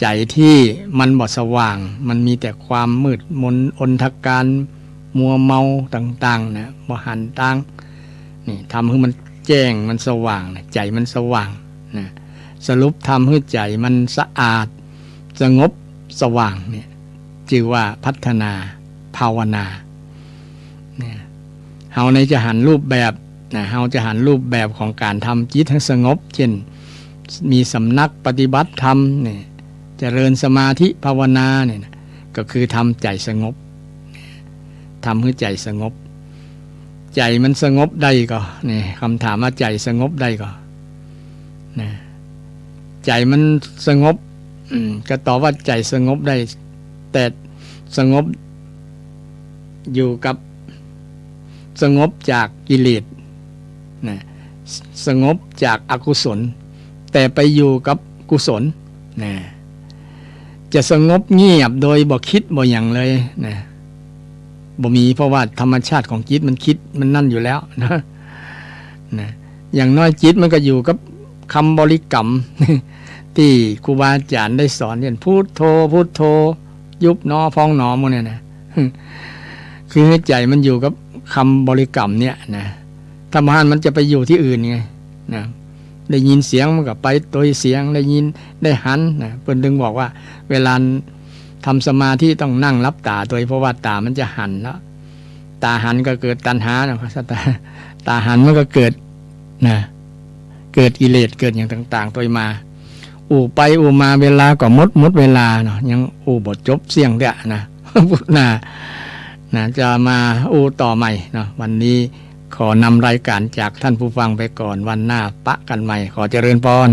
ใจที่มันบ่สว่างมันมีแต่ความมืดมนอนทการมัวเมาต่างๆนะบ่หันต่างนี่ทำให้มันแจ้งมันสว่างนะใจมันสว่างนะสรุปทำให้ใจมันสะอาดสงบสว่างเนี่ยชื่อว่าพัฒนาภาวนาเนี่ยเฮาในจะหันรูปแบบนะเฮาจะหันรูปแบบของการทำจิตให้สงบเช่นมีสำนักปฏิบัติธรรมเนี่ยเจริญสมาธิภาวนาเนี่ยก็คือทำใจสงบทำให้ใจสงบใจมันสงบได้ก็นี่คำถามว่าใจสงบได้ก็นะใจมันสงบก็ตอบว่าใจสงบได้แต่สงบอยู่กับสงบจากกิเลสนะสงบจากอกุศลแต่ไปอยู่กับกุศลนะจะสงบเงียบโดยบ่คิดบ่อย่างเลยนะบ่มีเพราะว่าธรรมชาติของจิตมันคิดมันนั่นอยู่แล้วนะอย่างน้อยจิตมันก็อยู่กับคำบริกรรม ที่ครูบาอาจารย์ได้สอนเช่นพุทโธพุทโธยุบหนอพองหนอหมดเนี่ยนะ คือใจมันอยู่กับคำบริกรรมเนี่ยนะธรรมะมันจะไปอยู่ที่อื่นไงนะได้ยินเสียงมันก็ไปตัวเสียงได้ยินได้หันนะเพิ่นถึงบอกว่าเวลาทำสมาธิต้องนั่งรับตาตัวเพราะว่าตามันจะหันแล้วตาหันก็เกิดตัณหาเนาะตาหันมันก็เกิดนะเกิดกิเลสเกิดอย่างต่างๆตัวมาไปมาเวลาก็หมดเวลาเนาะยังบ่จบเสียงเด้อนะ พุทธนะจะมาต่อใหม่เนาะวันนี้ขอนำรายการจากท่านผู้ฟังไปก่อนวันหน้าปะกันใหม่ขอเจริญพร